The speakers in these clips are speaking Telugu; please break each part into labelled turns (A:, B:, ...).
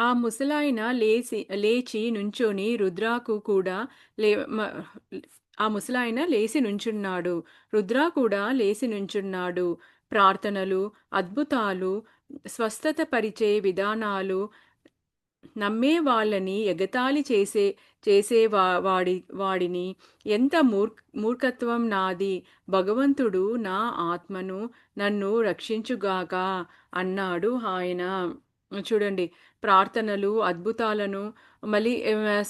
A: ఆ ముసలాయన లేచి నుంచొని రుద్రాకు కూడా లే మ ఆ ముసలాయన లేసి నుంచున్నాడు. రుద్ర కూడా లేసి నుంచున్నాడు. ప్రార్థనలు, అద్భుతాలు, స్వస్థత పరిచే విధానాలు నమ్మే వాళ్ళని ఎగతాళి చేసే వాడిని ఎంత మూర్ఖత్వం నాది. భగవంతుడు నా ఆత్మను నన్ను రక్షించుగాక అన్నాడు ఆయన. చూడండి, ప్రార్థనలు, అద్భుతాలను, మళ్ళీ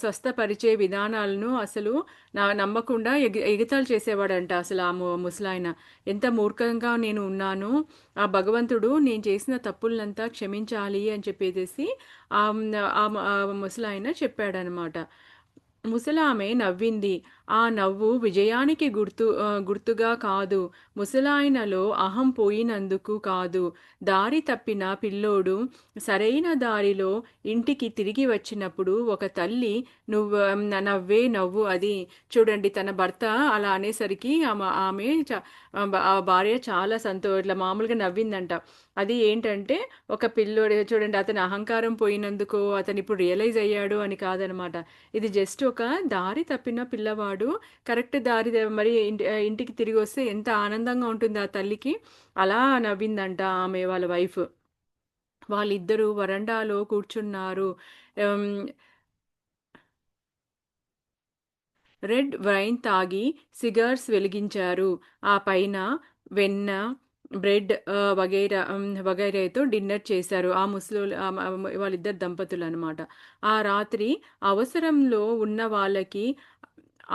A: స్వస్థపరిచే విధానాలను అసలు నమ్మకుండా ఎగతాళి చేసేవాడంట అసలు ఆ ముసలాయన. ఎంత మూర్ఖంగా నేను ఉన్నాను, ఆ భగవంతుడు నేను చేసిన తప్పులనంతా క్షమించాలి అని చెప్పేసేసి ఆ ముసలాయన చెప్పాడనమాట. ముసలామె నవ్వింది. ఆ నవ్వు విజయానికి గుర్తుగా కాదు. ముసలాయనలో అహం పోయినందుకు కాదు. దారి తప్పిన పిల్లోడు సరైన దారిలో ఇంటికి తిరిగి వచ్చినప్పుడు ఒక తల్లి నవ్వే నవ్వు అది. చూడండి, తన భర్త అలా అనేసరికి ఆమె ఆ భార్య చాలా ఇట్లా మామూలుగా నవ్విందంట. అది ఏంటంటే, ఒక పిల్లోడు చూడండి, అతని అహంకారం పోయినందుకు అతను ఇప్పుడు రియలైజ్ అయ్యాడు అని కాదనమాట. ఇది జస్ట్ ఒక దారి తప్పిన పిల్లవాడు కరెక్ట్ మరి ఇంటికి తిరిగి వస్తే ఎంత ఆనందంగా ఉంటుంది ఆ తల్లికి. అలా నవ్విందంట ఆమె వాళ్ళ వైఫ్. వాళ్ళిద్దరూ వరండాలో కూర్చున్నారు. ఆమ్, రెడ్ వైన్ తాగి సిగార్స్ వెలిగించారు. ఆ పైన వెన్న, బ్రెడ్ వగైరాతో డిన్నర్ చేశారు. ఆ ముసలోళ్ళు వాళ్ళిద్దరు దంపతులనమాట. ఆ రాత్రి అవసరంలో ఉన్న వాళ్ళకి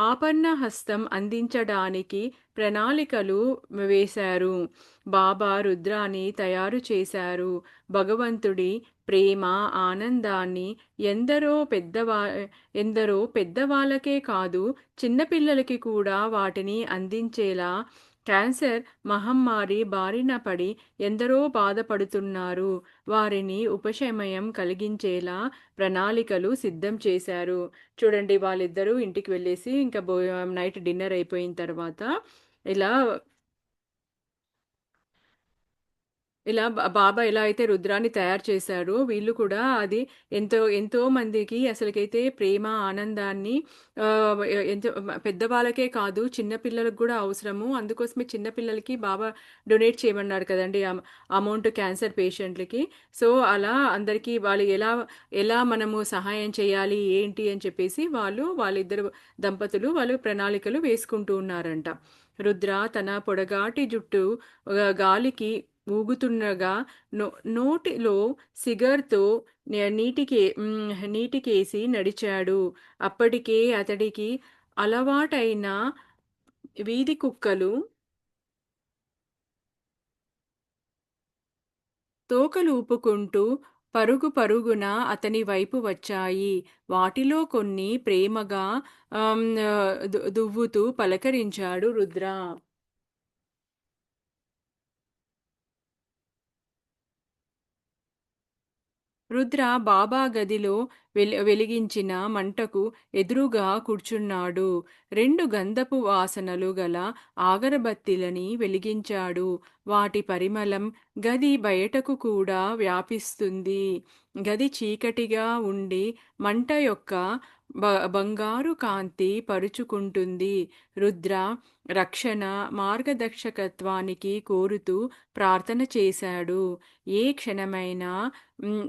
A: ఆపన్న హస్తం అందించడానికి ప్రణాళికలు వేశారు. బాబా రుద్రాని తయారు చేశారు. భగవంతుడి ప్రేమ, ఆనందాన్ని ఎందరో పెద్దవా ఎందరో పెద్దవాళ్ళకే కాదు, చిన్నపిల్లలకి కూడా వాటిని అందించేలా క్యాన్సర్ మహమ్మారి బారిన పడి ఎందరో బాధపడుతున్నారు. వారిని ఉపశమయం కలిగించేలా ప్రణాళికలు సిద్ధం చేశారు. చూడండి, వాళ్ళిద్దరూ ఇంటికి వెళ్ళేసి ఇంకా నైట్ డిన్నర్ అయిపోయిన తర్వాత ఇలా ఇలా బాబా ఎలా అయితే రుద్రాన్ని తయారు చేశారో, వీళ్ళు కూడా అది ఎంతో ఎంతో మందికి అసలకైతే ప్రేమ, ఆనందాన్ని ఎంతో పెద్దవాళ్ళకే కాదు, చిన్న పిల్లలకు కూడా అవసరము. అందుకోసమే చిన్న పిల్లలకి బాబా డొనేట్ చేయమన్నాడు కదండీ! అమౌంట్ క్యాన్సర్ పేషెంట్‌లకి. సో, అలా అందరికీ వాళ్ళు ఎలా ఎలా మనము సహాయం చేయాలి, ఏంటి అని చెప్పేసి వాళ్ళిద్దరు దంపతులు వాళ్ళు ప్రణాళికలు వేసుకుంటూ ఉన్నారంట. రుద్ర తన పొడగాటి జుట్టు గాలికి ఊగుతుండగా నో నోటిలో సిగార్‌తో నీటికేసి నడిచాడు. అప్పటికే అతడికి అలవాటైన వీధి కుక్కలు తోకలూపుకుంటూ పరుగు పరుగున అతని వైపు వచ్చాయి. వాటిలో కొన్ని ప్రేమగా దువ్వుతూ పలకరించాడు రుద్ర. రుద్ర బాబా గదిలో వెలిగించిన మంటకు ఎదురుగా కూర్చున్నాడు. రెండు గంధపు వాసనలు గల ఆగరబత్తీలని వెలిగించాడు. వాటి పరిమళం గది బయటకు కూడా వ్యాపిస్తుంది. గది చీకటిగా ఉండి మంట యొక్క బంగారు కాంతి పరుచుకుంటుంది. రుద్ర రక్షణ, మార్గదర్శకత్వానికి కోరుతూ ప్రార్థన చేశాడు. ఏ క్షణమైనా మ్,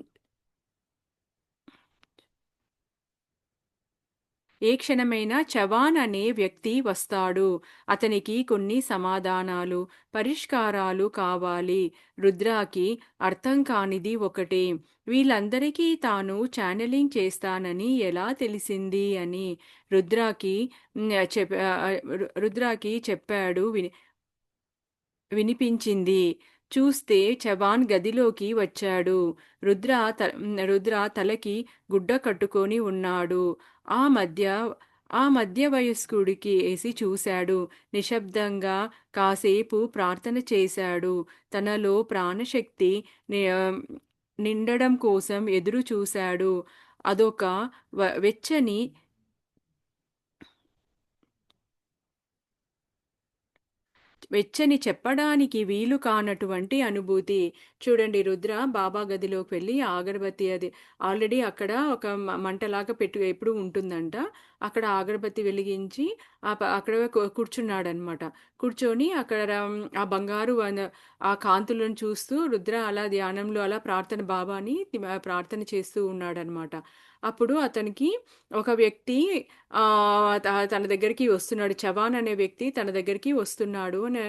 A: ఏ క్షణమైనా చవాన్ అనే వ్యక్తి వస్తాడు. అతనికి కొన్ని సమాధానాలు, పరిష్కారాలు కావాలి. రుద్రాకి అర్థం కానిది ఒకటే. వీళ్ళందరికీ తాను ఛానలింగ్ చేస్తానని ఎలా తెలిసింది అని రుద్రాకి రుద్రాకి చెప్పాడు. వినిపించింది. చూస్తే చవాన్ గదిలోకి వచ్చాడు. రుద్ర రుద్ర తలకి గుడ్డ కట్టుకొని ఉన్నాడు. ఆ మధ్య ఆ మధ్య వయస్కుడికి ఏసి చూశాడు. నిశ్శబ్దంగా కాసేపు ప్రార్థన చేశాడు. తనలో ప్రాణశక్తి ని- ఆ, నిండడం కోసం ఎదురు చూశాడు. అదొక వెచ్చని వెచ్చని చెప్పడానికి వీలు కానటువంటి అనుభూతి. చూడండి రుద్ర బాబా గదిలోకి వెళ్ళి ఆ అగరబత్తి అది ఆల్రెడీ అక్కడ ఒక మంటలాగా ఎప్పుడూ ఉంటుందంట. అక్కడ అగరబత్తి వెలిగించి అక్కడ కూర్చున్నాడనమాట. కూర్చొని అక్కడ ఆ బంగారు ఆ కాంతులను చూస్తూ రుద్ర అలా ధ్యానంలో అలా బాబాని ప్రార్థన చేస్తూ ఉన్నాడనమాట. అప్పుడు అతనికి ఒక వ్యక్తి తన దగ్గరికి వస్తున్నాడు. చవాన్ అనే వ్యక్తి తన దగ్గరికి వస్తున్నాడు అని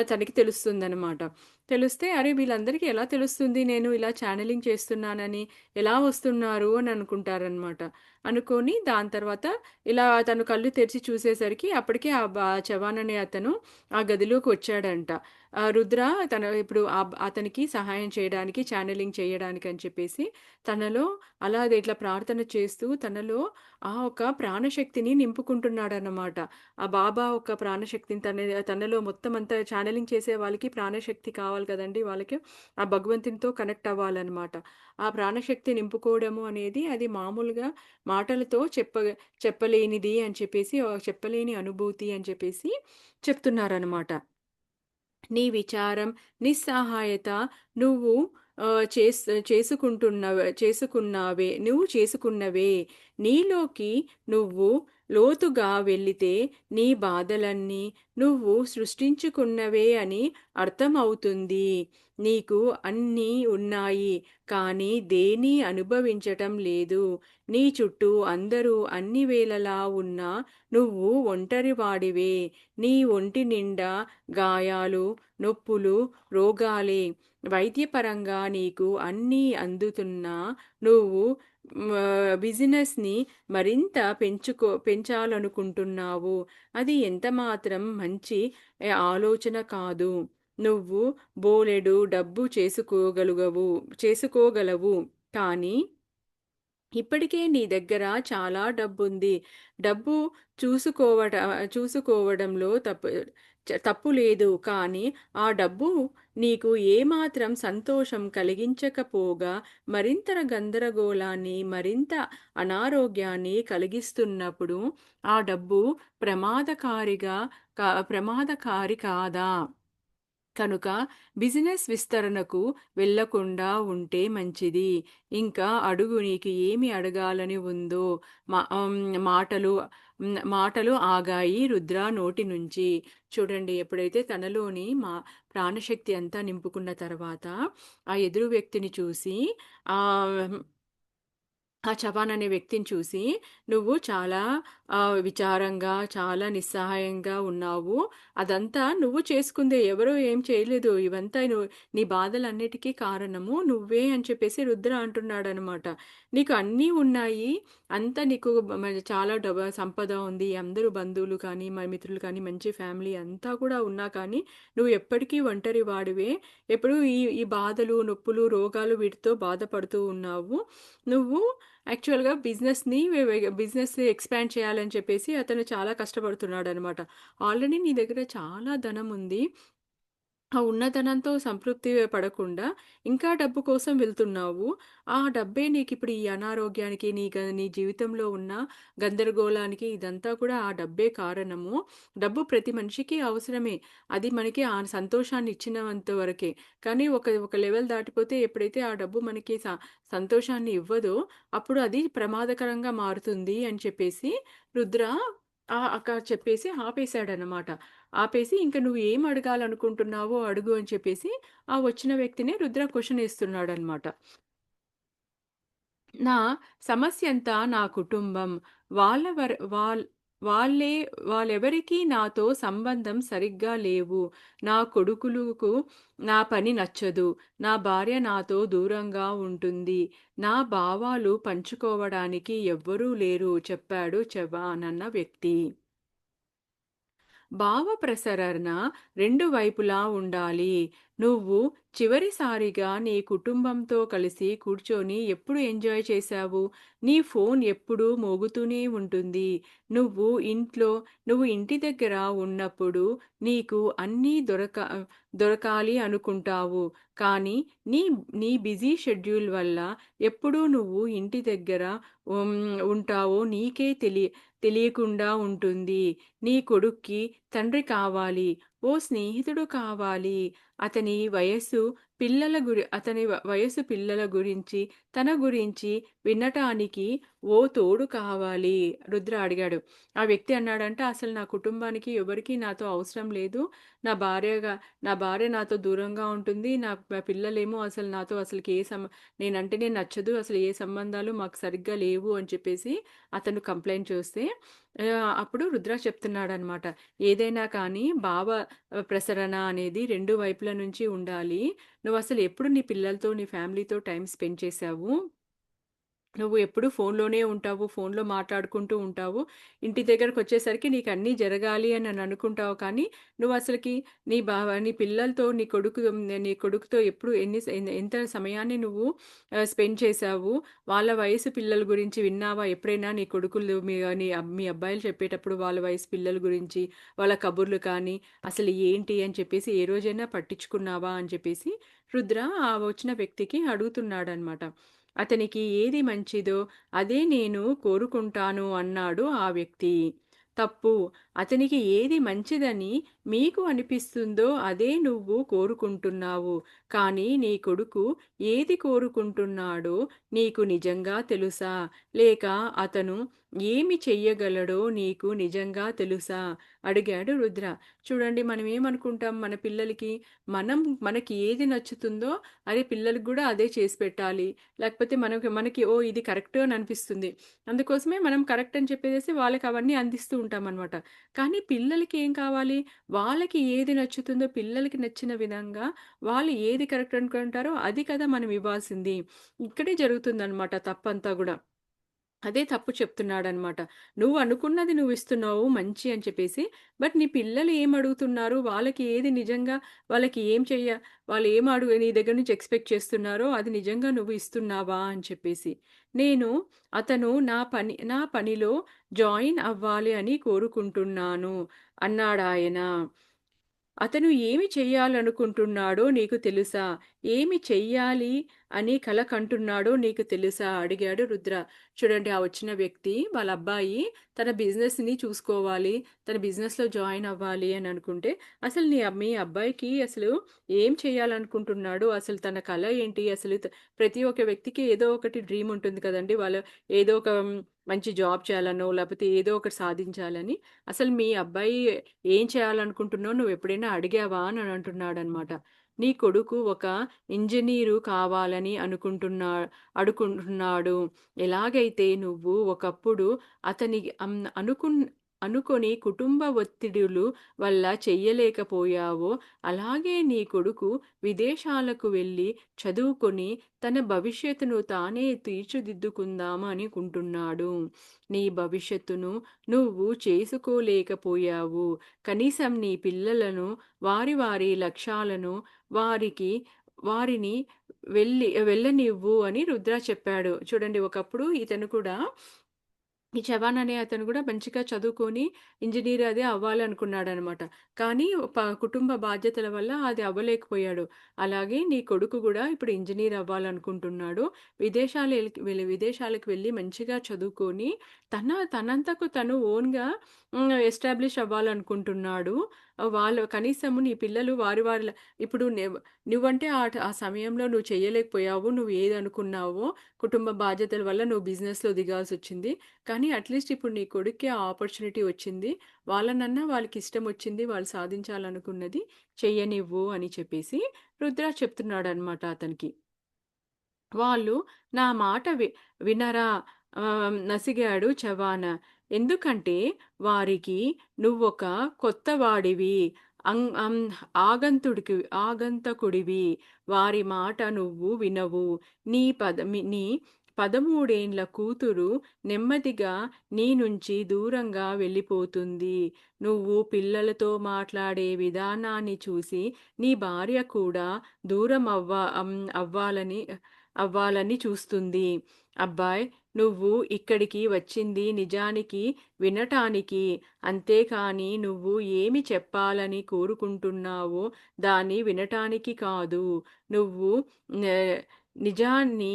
A: తనకి తెలుస్తుందనమాట. తెలిస్తే అరే! వీళ్ళందరికీ ఎలా తెలుస్తుంది నేను ఇలా ఛానెలింగ్ చేస్తున్నానని? ఎలా వస్తున్నారు అని అనుకుంటారనమాట. అనుకోని దాని తర్వాత ఇలా తను కళ్ళు తెరిచి చూసేసరికి అప్పటికే చవాన్ అనే అతను ఆ గదిలోకి వచ్చాడంట. రుద్ర ఇప్పుడు అతనికి సహాయం చేయడానికి, ఛానెలింగ్ చేయడానికి అని చెప్పేసి తనలో అలా ఇట్లా ప్రార్థన చేస్తూ తనలో ఒక ప్రాణశక్తిని నింపుకుంటున్నాడన్నమాట. ఆ బాబా ఒక ప్రాణశక్తిని తనలో మొత్తం అంతా ఛానెలింగ్ చేసే వాళ్ళకి ప్రాణశక్తి కావాలి కదండీ! వాళ్ళకి ఆ భగవంతునితో కనెక్ట్ అవ్వాలన్నమాట. ఆ ప్రాణశక్తి నింపుకోవడము అనేది అది మామూలుగా మాటలతో చెప్పలేనిది అని చెప్పేసి చెప్పలేని అనుభూతి అని చెప్పేసి చెప్తున్నారనమాట. నీ విచారం, నిస్సహాయత నువ్వు చేసుకున్నవే. నీలోకి నువ్వు లోతుగా వెళ్ళితే నీ బాధలన్నీ నువ్వు సృష్టించుకున్నవే అని అర్థమవుతుంది. నీకు అన్నీ ఉన్నాయి. కానీ దేన్నీ అనుభవించటం లేదు. నీ చుట్టూ అందరూ అన్ని వేళలా ఉన్నా నువ్వు ఒంటరివాడివే. నీ ఒంటి నిండా గాయాలు, నొప్పులు, రోగాలే. వైద్యపరంగా నీకు అన్నీ అందుతున్నా నువ్వు బిజినెస్‌ని మరింత పెంచాలనుకుంటున్నావు. అది ఎంతమాత్రం మంచి ఆలోచన కాదు. నువ్వు బోలెడు డబ్బు చేసుకోగలవు. కానీ ఇప్పటికే నీ దగ్గర చాలా డబ్బుంది. డబ్బు చూసుకోవట చూసుకోవడంలో తప్పు లేదు. కానీ ఆ డబ్బు నీకు ఏమాత్రం సంతోషం కలిగించకపోగా మరింత గందరగోళాన్ని, మరింత అనారోగ్యాన్ని కలిగిస్తున్నప్పుడు ఆ డబ్బు ప్రమాదకారి కాదా? కనుక బిజినెస్ విస్తరణకు వెళ్ళకుండా ఉంటే మంచిది. ఇంకా అడుగు నీకు ఏమి అడగాలని ఉందో. మాటలు మాటలు ఆగాయి రుద్ర నోటి నుంచి. చూడండి ఎప్పుడైతే తనలోని ప్రాణశక్తి అంతా నింపుకున్న తర్వాత ఆ ఎదురు వ్యక్తిని చూసి ఆహ్, ఆ చవాన్ అనే వ్యక్తిని చూసి, "నువ్వు చాలా విచారంగా, చాలా నిస్సహాయంగా ఉన్నావు. అదంతా నువ్వు చేసుకుందే. ఎవరో ఏం చేయలేదు. ఇవంతా నీ బాధలన్నిటికీ కారణము నువ్వే" అని చెప్పేసి రుద్ర అంటున్నాడనమాట. "నీకు అన్నీ ఉన్నాయి. అంతా నీకు చాలా సంపద ఉంది. అందరూ బంధువులు కానీ, మిత్రులు కానీ, మంచి ఫ్యామిలీ అంతా కూడా ఉన్నా కానీ, నువ్వు ఎప్పటికీ ఒంటరి వాడివే. ఎప్పుడూ ఈ ఈ బాధలు, నొప్పులు, రోగాలు వీటితో బాధపడుతూ ఉన్నావు. నువ్వు యాక్చువల్‌గా బిజినెస్ ఎక్స్‌పాండ్ చేయాలని చెప్పేసి అతను చాలా కష్టపడుతున్నాడనమాట. ఆల్రెడీ నీ దగ్గర చాలా ధనముంది. ఆ ఉన్నతనంతో సంతృప్తి పడకుండా ఇంకా డబ్బు కోసం వెళ్తున్నావు. ఆ డబ్బే నీకిప్పుడు ఈ అనారోగ్యానికి, నీ జీవితంలో ఉన్న గందరగోళానికి ఇదంతా కూడా ఆ డబ్బే కారణము. డబ్బు ప్రతి మనిషికి అవసరమే. అది మనకి ఆ సంతోషాన్ని ఇచ్చినంత వరకే. కానీ ఒక లెవెల్ దాటిపోతే ఎప్పుడైతే ఆ డబ్బు మనకి సంతోషాన్ని ఇవ్వదో అప్పుడు అది ప్రమాదకరంగా మారుతుంది అని చెప్పేసి రుద్ర అక్క చెప్పేసి ఆపేశాడనమాట. ఆపేసి ఇంక నువ్వు ఏం అడగాలనుకుంటున్నావో అడుగు అని చెప్పేసి, ఆ వచ్చిన వ్యక్తిని రుద్ర క్వెషన్ ఏస్తున్నాడనమాట. నా సమస్యంతా నా కుటుంబం. వాళ్ళ వర వాళ్ వాళ్ళే వాళ్ళెవరికీ నాతో సంబంధం సరిగ్గా లేవు. నా కొడుకులుకు నా పని నచ్చదు. నా భార్య నాతో దూరంగా ఉంటుంది. నా భావాలు పంచుకోవడానికి ఎవ్వరూ లేరు చెప్పాడు చవాన్ అన్న వ్యక్తి. భావ ప్రసరణ రెండు వైపులా ఉండాలి. నువ్వు చివరిసారిగా నీ కుటుంబంతో కలిసి కూర్చొని ఎప్పుడు ఎంజాయ్ చేశావు? నీ ఫోన్ ఎప్పుడూ మోగుతూనే ఉంటుంది. నువ్వు ఇంట్లో నువ్వు ఇంటి దగ్గర ఉన్నప్పుడు నీకు అన్నీ దొరకాలి అనుకుంటావు. కానీ నీ నీ బిజీ షెడ్యూల్ వల్ల ఎప్పుడూ నువ్వు ఇంటి దగ్గర హ్మ్, ఉంటావో నీకే తెలియకుండా ఉంటుంది. నీ కొడుక్కి తండ్రి కావాలి. ఓ స్నేహితుడు కావాలి. అతని వయస్సు వయసు పిల్లల గురించి, తన గురించి వినటానికి ఓ తోడు కావాలి. రుద్ర అడిగాడు. ఆ వ్యక్తి అన్నాడంట, "అసలు నా కుటుంబానికి ఎవరికీ నాతో అవసరం లేదు. నా భార్యగా నా భార్య నాతో దూరంగా ఉంటుంది. పిల్లలేమో అసలు నాతో అసలకి నేనంటేనే నచ్చదు. అసలు ఏ సంబంధాలు మాకు సరిగ్గా లేవు" అని చెప్పేసి అతను కంప్లెయింట్ చేస్తే, అప్పుడు రుద్ర చెప్తున్నాడనమాట. "ఏదైనా కానీ ప్రసరణ అనేది 2 వైపుల నుంచి ఉండాలి. నువ్వసలు ఎప్పుడు నీ పిల్లలతో, నీ ఫ్యామిలీతో టైమ్ స్పెండ్ చేశావు? నువ్వు ఎప్పుడు ఫోన్‌లోనే ఉంటావు. ఫోన్‌లో మాట్లాడుకుంటూ ఉంటావు. ఇంటి దగ్గరకొచ్చేసరికి నీకన్నీ జరగాలి అని అనుకుంటావు కానీ, నువ్వసలకి నీ పిల్లలతో, నీ కొడుకుతో ఎప్పుడు ఎంత సమయాన్ని నువ్వు స్పెండ్ చేశావు? వాళ్ళ వయసు పిల్లల గురించి విన్నావా ఎప్పుడైనా? నీ కొడుకులు మీ అబ్బాయిలు చెప్పేటప్పుడు వాళ్ళ వయసు పిల్లల గురించి, వాళ్ళ కబుర్లు కానీ, అసలు ఏంటి అని చెప్పేసి ఏ రోజైనా పట్టించుకున్నావా? అని చెప్పేసి రుద్ర ఆ వచ్చిన వ్యక్తికి అడుగుతున్నాడనమాట. అతనికి ఏది మంచిదో అదే నేను కోరుకుంటాను అన్నాడు ఆ వ్యక్తి. తప్పు. అతనికి ఏది మంచిదని మీకు అనిపిస్తుందో అదే నువ్వు కోరుకుంటున్నావు. కానీ నీ కొడుకు ఏది కోరుకుంటున్నాడో నీకు నిజంగా తెలుసా? లేక అతను ఏమి చెయ్యగలడో నీకు నిజంగా తెలుసా? అడిగాడు రుద్ర. చూడండి మనం ఏమనుకుంటాం మన పిల్లలకి, మనకి ఏది నచ్చుతుందో అది పిల్లలకి గూడా అదే చేసి పెట్టాలి. లేకపోతే మనకి ఓహ్! ఇది కరెక్ట్ అని అనిపిస్తుంది. అందుకోసమే మనం కరెక్ట్ అని చెప్పేసేసి వాళ్ళకవన్నీ అందిస్తూ ఉంటామనమాట. కానీ పిల్లలకి ఏం కావాలి? వాళ్ళకి ఏది నచ్చుతుందో పిల్లలకి నచ్చిన విధంగా వాళ్ళు ఏది కరెక్ట్ అనుకుంటారో అది కదా మనం ఇవ్వాల్సింది. ఇక్కడే జరుగుతుందనమాట తప్పంతా గూడా. అదే తప్పు చెప్తున్నాడనమాట. నువ్వు అనుకున్నది నువ్విస్తున్నావు మంచి అని చెప్పేసి, బట్ నీ పిల్లలు ఏమడుగుతున్నారు? వాళ్ళకి ఏది నిజంగా వాళ్ళకి ఏం చెయ్య వాళ్ళు ఏం అడుగు నీ దగ్గర నుంచి ఎక్స్‌పెక్ట్ చేస్తున్నారో అది నిజంగా నువ్వు ఇస్తున్నావా? అని చెప్పేసి. నేను అతను నా పనిలో జాయిన్ అవ్వాలి అని కోరుకుంటున్నాను అన్నాడాయన. అతను ఏమి చెయ్యాలనుకుంటున్నాడో నీకు తెలుసా? ఏమి చెయ్యాలి అని కల కంటున్నాడో నీకు తెలుసా? అడిగాడు రుద్ర. చూడండి ఆ వచ్చిన వ్యక్తి వాళ్ళ అబ్బాయి తన బిజినెస్‌ని చూసుకోవాలి. తన బిజినెస్‌లో జాయిన్ అవ్వాలి అని అనుకుంటే, అసలు మీ అబ్బాయికి అసలు ఏం చేయాలనుకుంటున్నాడు? అసలు తన కల ఏంటి? ప్రతి ఒక్క వ్యక్తికి ఏదో ఒకటి డ్రీమ్ ఉంటుంది కదండీ! ఏదో ఒక మంచి జాబ్ చేయాలనో, లేపోతే ఏదో ఒకటి సాధించాలని. అసలు మీ అబ్బాయి ఏం చేయాలనుకుంటున్నావు నువ్వెప్పుడైనా అడిగావా? అని అంటున్నాడనమాట. నీ కొడుకు ఒక ఇంజినీరు కావాలని అనుకుంటున్నాడు. ఎలాగైతే నువ్వు ఒకప్పుడు అతని అనుకొని కుటుంబ ఒత్తిడులు వల్ల చెయ్యలేకపోయావో, అలాగే నీ కొడుకు విదేశాలకు వెళ్లి చదువుకొని తన భవిష్యత్తును తానే తీర్చిదిద్దుకుందాం అనుకుంటున్నాడు. నీ భవిష్యత్తును నువ్వు చేసుకోలేకపోయావు. కనీసం నీ పిల్లలను వారి లక్ష్యాలను వారికి వారిని వెళ్ళనివ్వు అని రుద్ర చెప్పాడు. చూడండి ఒకప్పుడు ఇతను కూడా ఈ చవాన్ అనే అతను గూడా మంచిగా చదువుకొని ఇంజినీర్ అది అవ్వాలనుకున్నాడనమాట. కానీ కుటుంబ బాధ్యతల వల్ల అది అవ్వలేకపోయాడు. అలాగే నీ కొడుకు గూడా ఇప్పుడు ఇంజినీర్ అవ్వాలనుకుంటున్నాడు. విదేశాలకు వెళ్ళి మంచిగా చదువుకొని తనంతకు తను ఓన్‌గా ఎస్టాబ్లిష్ అవ్వాలనుకుంటున్నాడు. వాళ్ళు కనీసము నీ పిల్లలు ఇప్పుడు నువ్వంటే ఆ సమయంలో నువ్వు చెయ్యలేకపోయావు. నువ్వు ఏదనుకున్నావో కుటుంబ బాధ్యతల వల్ల నువ్వు బిజినెస్‌లో దిగాల్సొచ్చింది. కానీ అట్‌లీస్ట్ ఇప్పుడు నీ కొడుక్కి ఆ ఆపర్చునిటీ వచ్చింది. వాళ్ళకిష్టమొచ్చింది. వాళ్ళు సాధించాలనుకున్నది చెయ్యనివ్వు అని చెప్పేసి రుద్ర చెప్తున్నాడనమాట అతనికి. వాళ్ళు నా మాట వినరా నసిగాడు చవాన. ఎందుకంటే వారికి నువ్వొక కొత్తవాడివి. అం అం ఆగంతకుడివి. వారి మాట నువ్వు వినవు. నీ 13 ఏండ్ల కూతురు నెమ్మదిగా నీ నుంచి దూరంగా వెళ్ళిపోతుంది. నువ్వు పిల్లలతో మాట్లాడే విధానాన్ని చూసి నీ భార్య కూడా దూరం అవ్వాలని చూస్తుంది. అబ్బాయ్, నువ్వు ఇక్కడికి వచ్చింది నిజానికి వినటానికి, అంతేకానీ నువ్వు ఏమి చెప్పాలని కోరుకుంటున్నావో దాన్ని వినటానికి కాదు. నువ్వు నే నిజాన్ని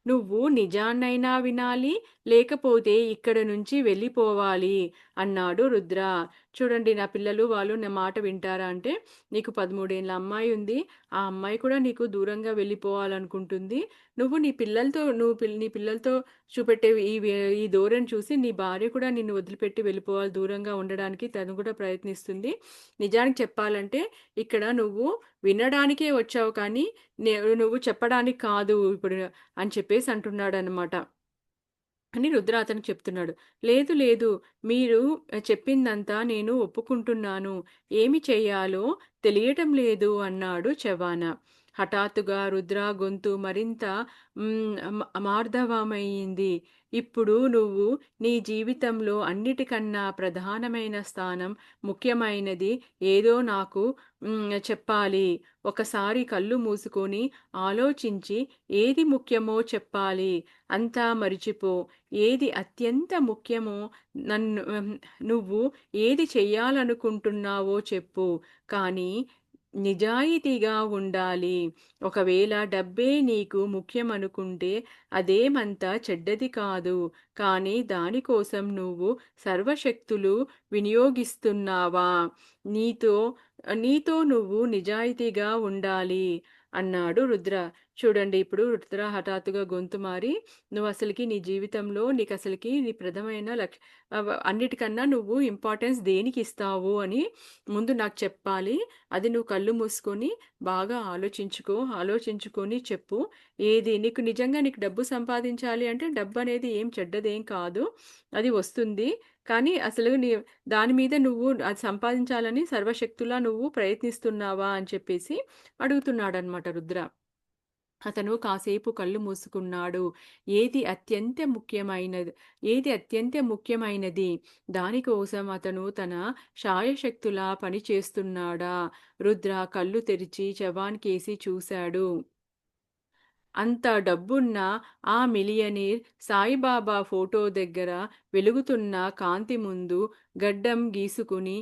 A: నువ్వు నిజాన్నైనా వినాలి, లేకపోతే ఇక్కడ నుంచి వెళ్ళిపోవాలి అన్నాడు రుద్ర. చూడండి, నా పిల్లలు వాళ్ళు నా మాట వింటారా అంటే, నీకు 13 ఏళ్ల అమ్మాయి ఉంది. ఆ అమ్మాయి కూడా నీకు దూరంగా వెళ్ళిపోవాలనుకుంటుంది. నువ్వు నీ పిల్లలతో చూపెట్టే ఈ ధోరణి చూసి నీ భార్య కూడా నిన్ను వదిలిపెట్టి వెళ్ళిపోవాలి, దూరంగా ఉండడానికి తను కూడా ప్రయత్నిస్తుంది. నిజానికి చెప్పాలంటే ఇక్కడ నువ్వు వినడానికే వచ్చావు కానీ నే నువ్వు చెప్పడానికి కాదు ఇప్పుడు అని చెప్పేసి అంటున్నాడనమాట. అని రుద్ర అతనికి చెప్తున్నాడు. లేదు లేదు, మీరు చెప్పిందంతా నేను ఒప్పుకుంటున్నాను. ఏమి చెయ్యాలో తెలియటం లేదు అన్నాడు చవాన. హఠాత్తుగా రుద్ర గొంతు మరింత మార్దవమయింది. ఇప్పుడు నువ్వు నీ జీవితంలో అన్నిటికన్నా ప్రధానమైన స్థానం, ముఖ్యమైనది ఏదో నాకు చెప్పాలి. ఒకసారి కళ్ళు మూసుకొని ఆలోచించి ఏది ముఖ్యమో చెప్పాలి. అంతా మరిచిపో. ఏది అత్యంత ముఖ్యమో నువ్వు ఏది చెయ్యాలనుకుంటున్నావో చెప్పు. కానీ నిజాయితీగా ఉండాలి. ఒకవేళ డబ్బే నీకు ముఖ్యమనుకుంటే అదేమంత చెడ్డది కాదు. కానీ దానికోసం నువ్వు సర్వశక్తులు వినియోగిస్తున్నావా? నీతో నీతో నువ్వు నిజాయితీగా ఉండాలి అన్నాడు రుద్ర. చూడండి, ఇప్పుడు రుద్ర హఠాత్తుగా గొంతు మారి, నువ్వసలకి నీ జీవితంలో నీకసలకి నీ ప్రథమైన అన్నిటికన్నా నువ్వు ఇంపార్టెన్స్ దేనికిస్తావు అని ముందు నాకు చెప్పాలి. అది నువ్వు కళ్ళు మూసుకొని బాగా ఆలోచించుకొని చెప్పు. ఏది నీకు నిజంగా నీకు డబ్బు సంపాదించాలి అంటే డబ్బనేది ఏం చెడ్డదేం కాదు. అది వస్తుంది. కానీ అసలు దాని మీద నువ్వు అది సంపాదించాలని సర్వశక్తులా నువ్వు ప్రయత్నిస్తున్నావా అని చెప్పేసి అడుగుతున్నాడనమాట రుద్ర. అతను కాసేపు కళ్ళు మూసుకున్నాడు. ఏది అత్యంత ముఖ్యమైనది ఏది అత్యంత ముఖ్యమైనది దానికోసం అతను తన శాయశక్తులా పనిచేస్తున్నాడా? రుద్ర కళ్ళు తెరిచి చవాన్‌కేసి చూశాడు. అంత డబ్బున్న ఆ మిలియనీర్ సాయిబాబా ఫోటో దగ్గర వెలుగుతున్న కాంతి ముందు గడ్డం గీసుకుని,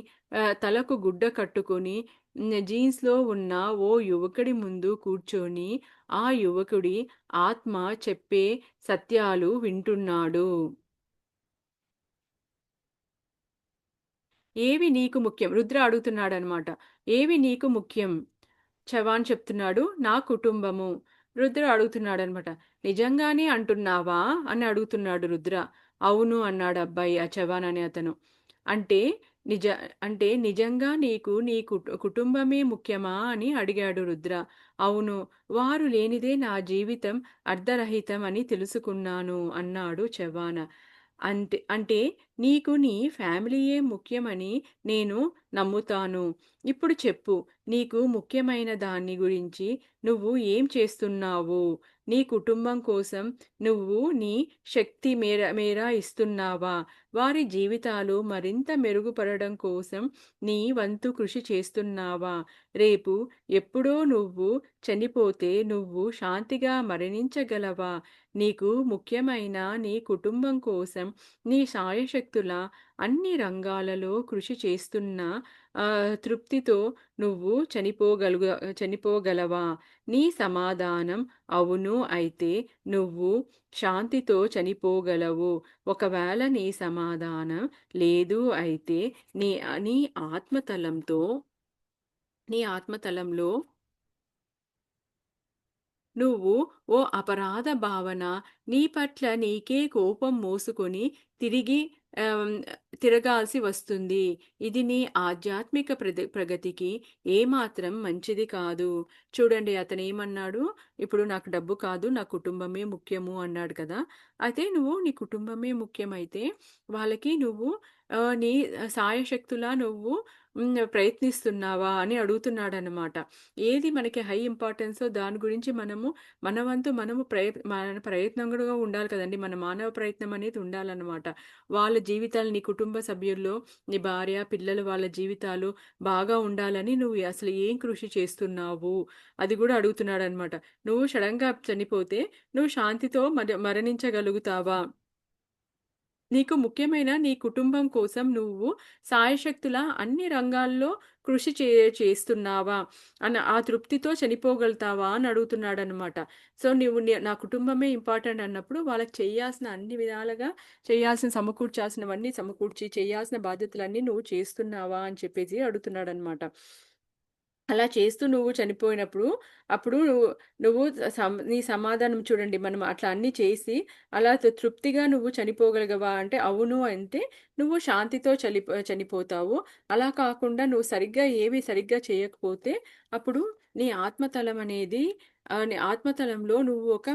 A: తలకు గుడ్డ కట్టుకొని, జీన్స్‌లో ఉన్న ఓ యువకుడి ముందు కూర్చొని, ఆ యువకుడి ఆత్మ చెప్పే సత్యాలు వింటున్నాడు. ఏవి నీకు ముఖ్యం? రుద్ర అడుగుతున్నాడనమాట. ఏవి నీకు ముఖ్యం? చవాన్ చెప్తున్నాడు, నా కుటుంబము. రుద్ర అడుగుతున్నాడనమాట. నిజంగానే అంటున్నావా? అని అడుగుతున్నాడు రుద్ర. అవును అన్నాడు అబ్బాయి, ఆ చవాన్ అనే అతను. అంటే నిజ అంటే నిజంగా నీకు నీ కుటుంబమే ముఖ్యమా? అని అడిగాడు రుద్ర. అవును. వారు లేనిదే నా జీవితం అర్ధరహితం అని తెలుసుకున్నాను అన్నాడు చవాన. అంటే నీకు నీ ఫ్యామిలీయే ముఖ్యమని నేను నమ్ముతాను. ఇప్పుడు చెప్పు, నీకు ముఖ్యమైన దాన్ని గురించి నువ్వు ఏం చేస్తున్నావు? నీ కుటుంబం కోసం నువ్వు నీ శక్తి మేర ఇస్తున్నావా? వారి జీవితాలు మరింత మెరుగుపడడం కోసం నీ వంతు కృషి చేస్తున్నావా? రేపు ఎప్పుడో నువ్వు చనిపోతే నువ్వు శాంతిగా మరణించగలవా? నీకు ముఖ్యమైన నీ కుటుంబం కోసం నీ శాయశక్తులా అన్ని రంగాలలో కృషి చేస్తున్న తృప్తితో నువ్వు చనిపోగలవా? నీ సమాధానం అవును అయితే నువ్వు శాంతితో చనిపోగలవు. ఒకవేళ నీ సమాధానం లేదు అయితే నీ నీ ఆత్మతలంతో నీ ఆత్మతలంలో నువ్వు ఓ అపరాధ భావన, నీ పట్ల నీకే కోపం మోసుకొని తిరిగి ఆహ్, తిరగాల్సి వస్తుంది. ఇది నీ ఆధ్యాత్మిక ప్రగతికి ఏమాత్రం మంచిది కాదు. చూడండి, అతనేమన్నాడు, ఇప్పుడు నాకు డబ్బు కాదు, నా కుటుంబమే ముఖ్యము అన్నాడు కదా! అయితే నువ్వు నీ కుటుంబమే ముఖ్యమైతే వాళ్ళకి నువ్వు నీ శాయశక్తులా నువ్వు ప్రయత్నిస్తున్నావా అని అడుగుతున్నాడనమాట. ఏది మనకి హై ఇంపార్టెన్సో దాని గురించి మన వంతు మనము మన ప్రయత్నం కూడా ఉండాలి కదండీ! మన మానవ ప్రయత్నం అనేది ఉండాలనమాట. వాళ్ళ జీవితాలు నీ కుటుంబ సభ్యుల్లో నీ భార్య, పిల్లలు వాళ్ళ జీవితాలు బాగా ఉండాలని నువ్వు అసలు ఏం కృషి చేస్తున్నావు? అది గూడా అడుగుతున్నాడనమాట. నువ్వు సడెన్‌గా చనిపోతే నువ్వు శాంతితో మరణించగలుగుతావా? నీకు ముఖ్యమైన నీ కుటుంబం కోసం నువ్వు శాయశక్తులా అన్ని రంగాల్లో కృషి చేస్తున్నావా? ఆ తృప్తితో చనిపోగలుగుతావా? అని అడుగుతున్నాడనమాట. సో, నువ్వు నా కుటుంబమే ఇంపార్టెంట్ అన్నప్పుడు వాళ్ళకి చేయాల్సిన అన్ని విధాలుగా సమకూర్చాల్సినవన్నీ సమకూర్చి, చేయాల్సిన బాధ్యతలన్నీ నువ్వు చేస్తున్నావా? అని చెప్పేసి అడుగుతున్నాడనమాట. అలా చేస్తూ నువ్వు చనిపోయినప్పుడు, అప్పుడు నువ్వు నీ సమాధానం చూడండి. మనం అట్లా అన్నీ చేసి, అలా తృప్తిగా నువ్వు చనిపోగలిగావా అంటే, అవును అంటే, నువ్వు శాంతితో చనిపోతావు. అలా కాకుండా నువ్వు సరిగ్గా చేయకపోతే, అప్పుడు నీ ఆత్మతలం అనేది నీ ఆత్మతలంలో నువ్వు ఒక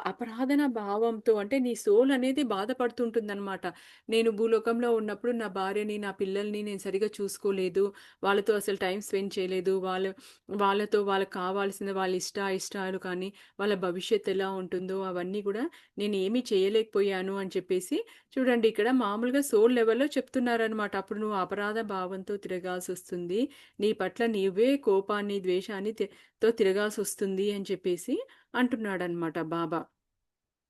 A: అపరాధన భావంతో అంటే, నీ సోల్ అనేది బాధపడుతుంటుందనమాట. నేను భూలోకంలో ఉన్నప్పుడు నా భార్యని, నా పిల్లల్ని నేను సరిగ్గా చూసుకోలేదు. వాళ్ళతో అసలు టైమ్ స్పెండ్ చేయలేదు. వాళ్ళతో వాళ్ళకి కావాల్సిన వాళ్ళ ఇష్టాలు కానీ, వాళ్ళ భవిష్యత్తు ఎలా ఉంటుందో అవన్నీ గూడా నేనేమి చేయలేకపోయాను అని చెప్పేసి చూడండి ఇక్కడ మామూలుగా సోల్ లెవెల్‌లో చెప్తున్నారనమాట. అప్పుడు నువ్వు అపరాధ భావంతో తిరగాల్సొస్తుంది. నీ పట్ల నీవే కోపాన్ని, ద్వేషాన్ని తిరగాల్సొస్తుంది అని చెప్పేసి అంటున్నాడనమాట బాబా.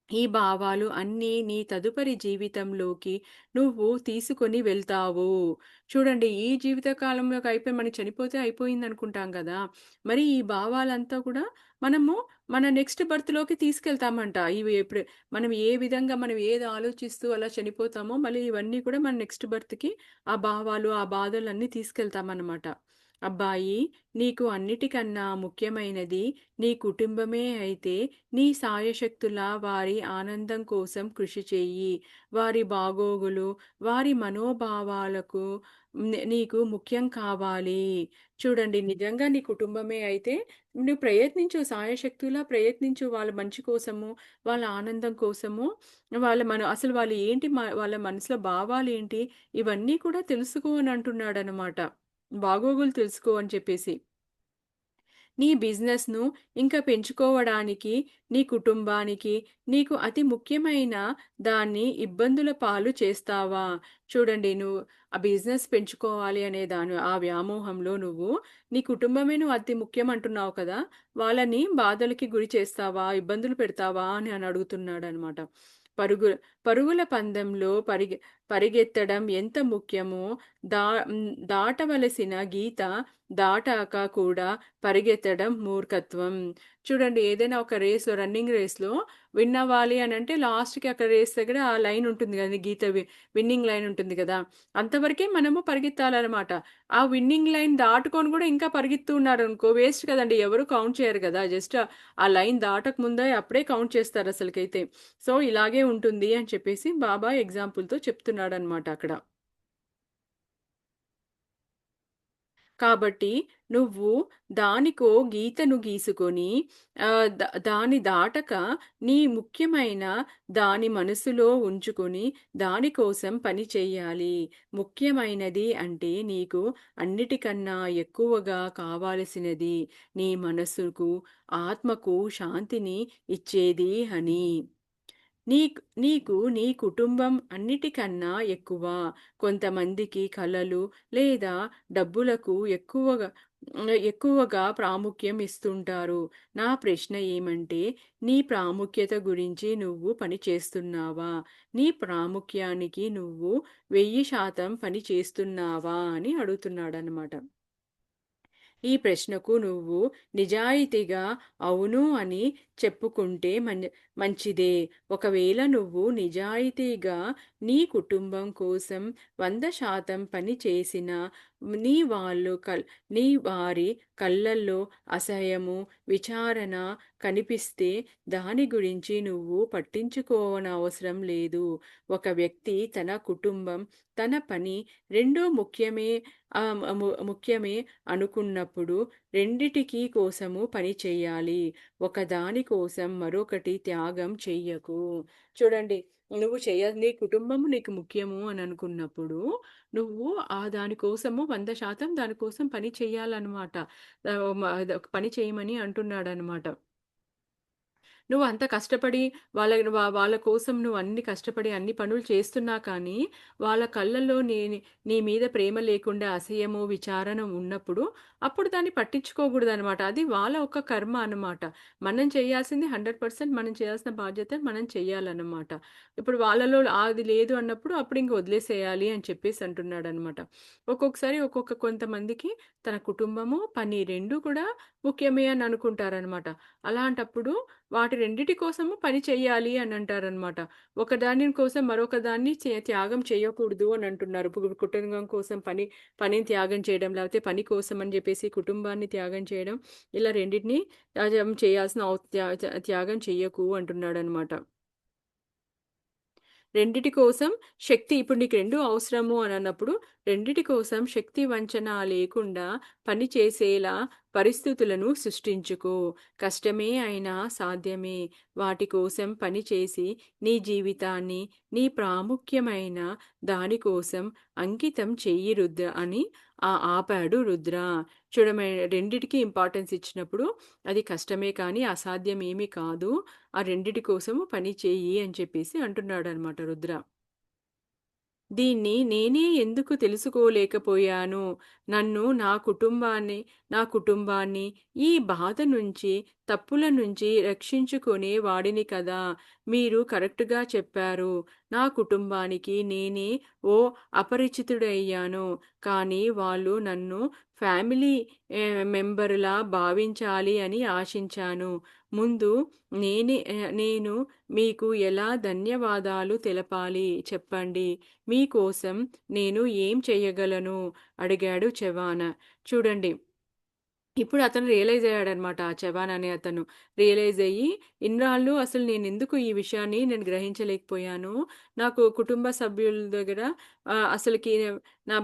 A: ఈ భావాలు అన్నీ నీ తదుపరి జీవితంలోకి నువ్వు తీసుకొని వెళ్తావు. చూడండి ఈ జీవిత కాలంలోకి అయిపోయి మనం చనిపోతే అయిపోయిందనుకుంటాం గదా! మరి ఈ భావాలంతా కూడా మనము మన నెక్స్ట్ బర్త్‌లోకి తీసుకెళ్తామంట. ఇవి ఎప్పుడు మనం ఏది ఆలోచిస్తూ అలా చనిపోతామో మళ్ళీ ఇవన్నీ కూడా మన నెక్స్ట్ బర్త్‌కి ఆ భావాలు, ఆ బాధలన్నీ తీసుకెళ్తామనమాట. అబ్బాయి నీకు అన్నిటికన్నా ముఖ్యమైనది నీ కుటుంబమే అయితే నీ శాయశక్తులా వారి ఆనందం కోసం కృషి చెయ్యి. వారి బాగోగులు, వారి మనోభావాలకు నీకు ముఖ్యం కావాలి. చూడండి నిజంగా నీ కుటుంబమే అయితే నువ్వు ప్రయత్నించు శాయశక్తులా ప్రయత్నించు వాళ్ళ మంచి కోసము, వాళ్ళ ఆనందం కోసము, అసలు వాళ్ళు ఏంటి వాళ్ళ మనసులో భావాలేంటి ఇవన్నీ కూడా తెలుసుకో అని అంటున్నాడనమాట. బాగోగులు తెలుసుకో అని చెప్పేసి. నీ బిజినెస్‌ను ఇంకా పెంచుకోవడానికి, నీ కుటుంబానికి, నీకు అతి ముఖ్యమైన దాన్ని ఇబ్బందుల పాలు చేస్తావా? చూడండి నువ్వు ఆ బిజినెస్ పెంచుకోవాలి అనే ఆ వ్యామోహంలో నీ కుటుంబమే అతి ముఖ్యం అంటున్నావు కదా! వాళ్ళని బాధలకి గురి చేస్తావా? ఇబ్బందులు పెడతావా? అని అడుగుతున్నాడనమాట. పరుగు పరుగుల పందెంలో పరిగెత్తడం ఎంత ముఖ్యమో దాటవలసిన గీత దాటాక కూడా పరిగెత్తడం మూర్ఖత్వం. చూడండి ఏదైనా ఒక రన్నింగ్ రేస్‌లో విన్ అవ్వాలి అనంటే లాస్ట్‌కి అక్కడ రేస్ దగ్గర ఆ లైన్ ఉంటుంది గదా! విన్నింగ్ లైన్ ఉంటుంది గదా! అంతవరకే మనము పరిగెత్తాలనమాట. ఆ విన్నింగ్ లైన్ దాటుకొని గూడా ఇంకా పరిగెత్తు ఉన్నారనుకో వేస్ట్ కదండీ! ఎవరు కౌంట్ చేయరు గదా! జస్ట్ ఆ లైన్ దాటక ముందే అప్పుడే కౌంట్ చేస్తారసలకైతే. సో, ఇలాగే ఉంటుంది అని చెప్పేసి బాబా ఎగ్జాంపుల్‌తో చెప్తున్నాడనమాట అక్కడ. కాబట్టి నువ్వు దానికో గీతను గీసుకొని దాన్ని దాటక నీ ముఖ్యమైన దాని మనసులో ఉంచుకొని దాని కోసం పని చెయ్యాలి. ముఖ్యమైనది అంటే నీకు అన్నిటికన్నా ఎక్కువగా కావాల్సినది నీ మనసుకు, ఆత్మకు శాంతిని ఇచ్చేది అని. నీకు నీ కుటుంబం అన్నిటికన్నా ఎక్కువ. కొంతమందికి కలలు లేదా డబ్బులకు ఎక్కువగా ప్రాముఖ్యం ఇస్తుంటారు. నా ప్రశ్న ఏమంటే, నీ ప్రాముఖ్యత గురించి నువ్వు పని చేస్తున్నావా? నీ ప్రాముఖ్యానికి నువ్వు 1000% పని చేస్తున్నావా? అని అడుగుతున్నాడనమాట. ఈ ప్రశ్నకు నువ్వు నిజాయితీగా అవును అని చెప్పుకుంటే మంచిదే. ఒకవేళ నువ్వు నిజాయితీగా నీ కుటుంబం కోసం 100% పని చేసినా నీ వాళ్ళు కల్ నీ వారి కళ్ళల్లో అసహ్యము, విచారణ కనిపిస్తే దాని గురించి నువ్వు పట్టించుకోనవసరం లేదు. ఒక వ్యక్తి తన కుటుంబం, తన పని రెండూ ముఖ్యమే ముఖ్యమే అనుకున్నప్పుడు రెండిటికి కోసము పని చెయ్యాలి. ఒకదాని కోసం మరొకటి త్యాగం చెయ్యకు. చూడండి, నువ్వు నీ కుటుంబము నీకు ముఖ్యము అని అనుకున్నప్పుడు, నువ్వు దాని కోసము 100% దాని కోసం పని చెయ్యాలనమాట. పని చేయమని అంటున్నాడనమాట. నువ్వంత కష్టపడి వాళ్ళ కోసం నువ్వన్ని కష్టపడి అన్ని పనులు చేస్తున్నా కానీ, వాళ్ళ కళ్ళల్లో నీ మీద ప్రేమ లేకుండా అసహ్యము, విచారణ ఉన్నప్పుడు, అప్పుడు దాన్ని పట్టించుకోకూడదనమాట. అది వాళ్ళ ఒక కర్మ అనమాట. మనం చేయాల్సింది 100% మనం చేయాల్సిన బాధ్యత మనం చెయ్యాలనమాట. ఇప్పుడు వాళ్ళలో అది లేదు అన్నప్పుడు అప్పుడు ఇంక వదిలేసేయాలి అని చెప్పేసి అంటున్నాడనమాట. ఒక్కొక్కసారి కొంతమందికి తన కుటుంబము, పని 2 కూడా ముఖ్యమే అని అనుకుంటారనమాట. అలాంటప్పుడు వాటి రెండిటి కోసము పని చెయ్యాలి అని అంటారనమాట. ఒకదాని కోసం మరొక దాన్ని త్యాగం చేయకూడదు అని అంటున్నారు. కుటుంబం కోసం పనిని త్యాగం చేయడం, లేకపోతే పని కోసం అని జెప్పేసి కుటుంబాన్ని త్యాగం చేయడం, ఇలా రెండిటిని చేయాల్సిన త్యాగం చెయ్యకు అంటున్నాడనమాట. రెండిటి కోసం ఇప్పుడు నీకు 2 అవసరము అనన్నప్పుడు, రెండిటి కోసం శక్తి వంచన లేకుండా పని చేసేలా పరిస్థితులను సృష్టించుకో. కష్టమే అయినా సాధ్యమే. వాటి కోసం పని చేసి నీ జీవితాన్ని, నీ ప్రాముఖ్యమైన దాని కోసం అంకితం చెయ్యి రుద్ర అని ఆపాడు రుద్ర. రెండిటికి ఇంపార్టెన్స్ ఇచ్చినప్పుడు అది కష్టమే కానీ అసాధ్యం ఏమీ కాదు. ఆ రెండిటి కోసము పని చెయ్యి అని చెప్పేసి అంటున్నాడనమాట రుద్ర. దీన్ని నేనే ఎందుకు తెలుసుకోలేకపోయాను? నన్ను, నా కుటుంబాన్ని ఈ బాధ నుంచి, తప్పుల నుంచి రక్షించుకునే వాడిని కదా! మీరు కరెక్ట్‌గా చెప్పారు. నా కుటుంబానికి నేనే ఓ అపరిచితుడయ్యాను. కానీ వాళ్ళు నన్ను ఫ్యామిలీ మెంబర్‌లా భావించాలి అని ఆశించాను. ముందు నేను మీకు ఎలా ధన్యవాదాలు తెలపాలి చెప్పండి. మీకోసం నేను ఏం చెయ్యగలను? అడిగాడు చవాన. చూడండి, ఇప్పుడు అతను రియలైజ్ అయ్యాడనమాట. ఆ చవాన్ అనే అతను. రియలైజ్ అయ్యి, ఇన్నాళ్ళు అసలు నేనెందుకు ఈ విషయాన్ని నేను గ్రహించలేకపోయాను. నాకు కుటుంబ సభ్యుల దగ్గర అసలకి నా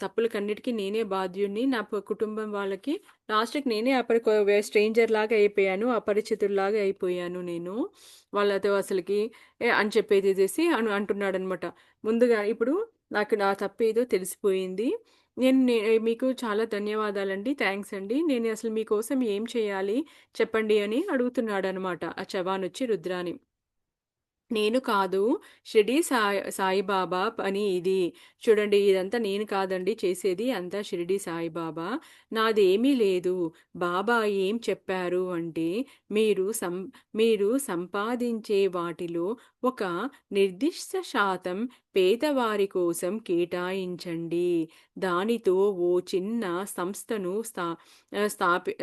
A: తప్పులకన్నిటికి నేనే బాధ్యుడిని. కుటుంబం వాళ్ళకి లాస్ట్‌కి నేనే స్ట్రేంజర్‌లాగా అయిపోయాను. అపరిచితుడిలాగా అయిపోయాను నేను. వాళ్ళతో అసలకి అని చెప్పేసేసి అంటున్నాడనమాట. ముందుగా ఇప్పుడు నాకు నా తప్పేదో తెలిసిపోయింది. మీకు చాలా ధన్యవాదాలండి. థాంక్స్ అండి. నేను అసలు మీకోసం ఏం చేయాలి చెప్పండి అని అడుగుతున్నాడనమాట. ఆ చవానొచ్చి రుద్రాని. నేను కాదు. సాయిబాబా పని ఇది. చూడండి, ఇదంతా నేను కాదండి చేసేది. అంతా షిరిడీ సాయిబాబా. నాదేమీ లేదు. బాబా ఏం చెప్పారు అంటే, మీరు సం మీరు సంపాదించే వాటిలో ఒక నిర్దిష్ట శాతం పేదవారి కోసం కేటాయించండి. దానితో ఓ చిన్న సంస్థను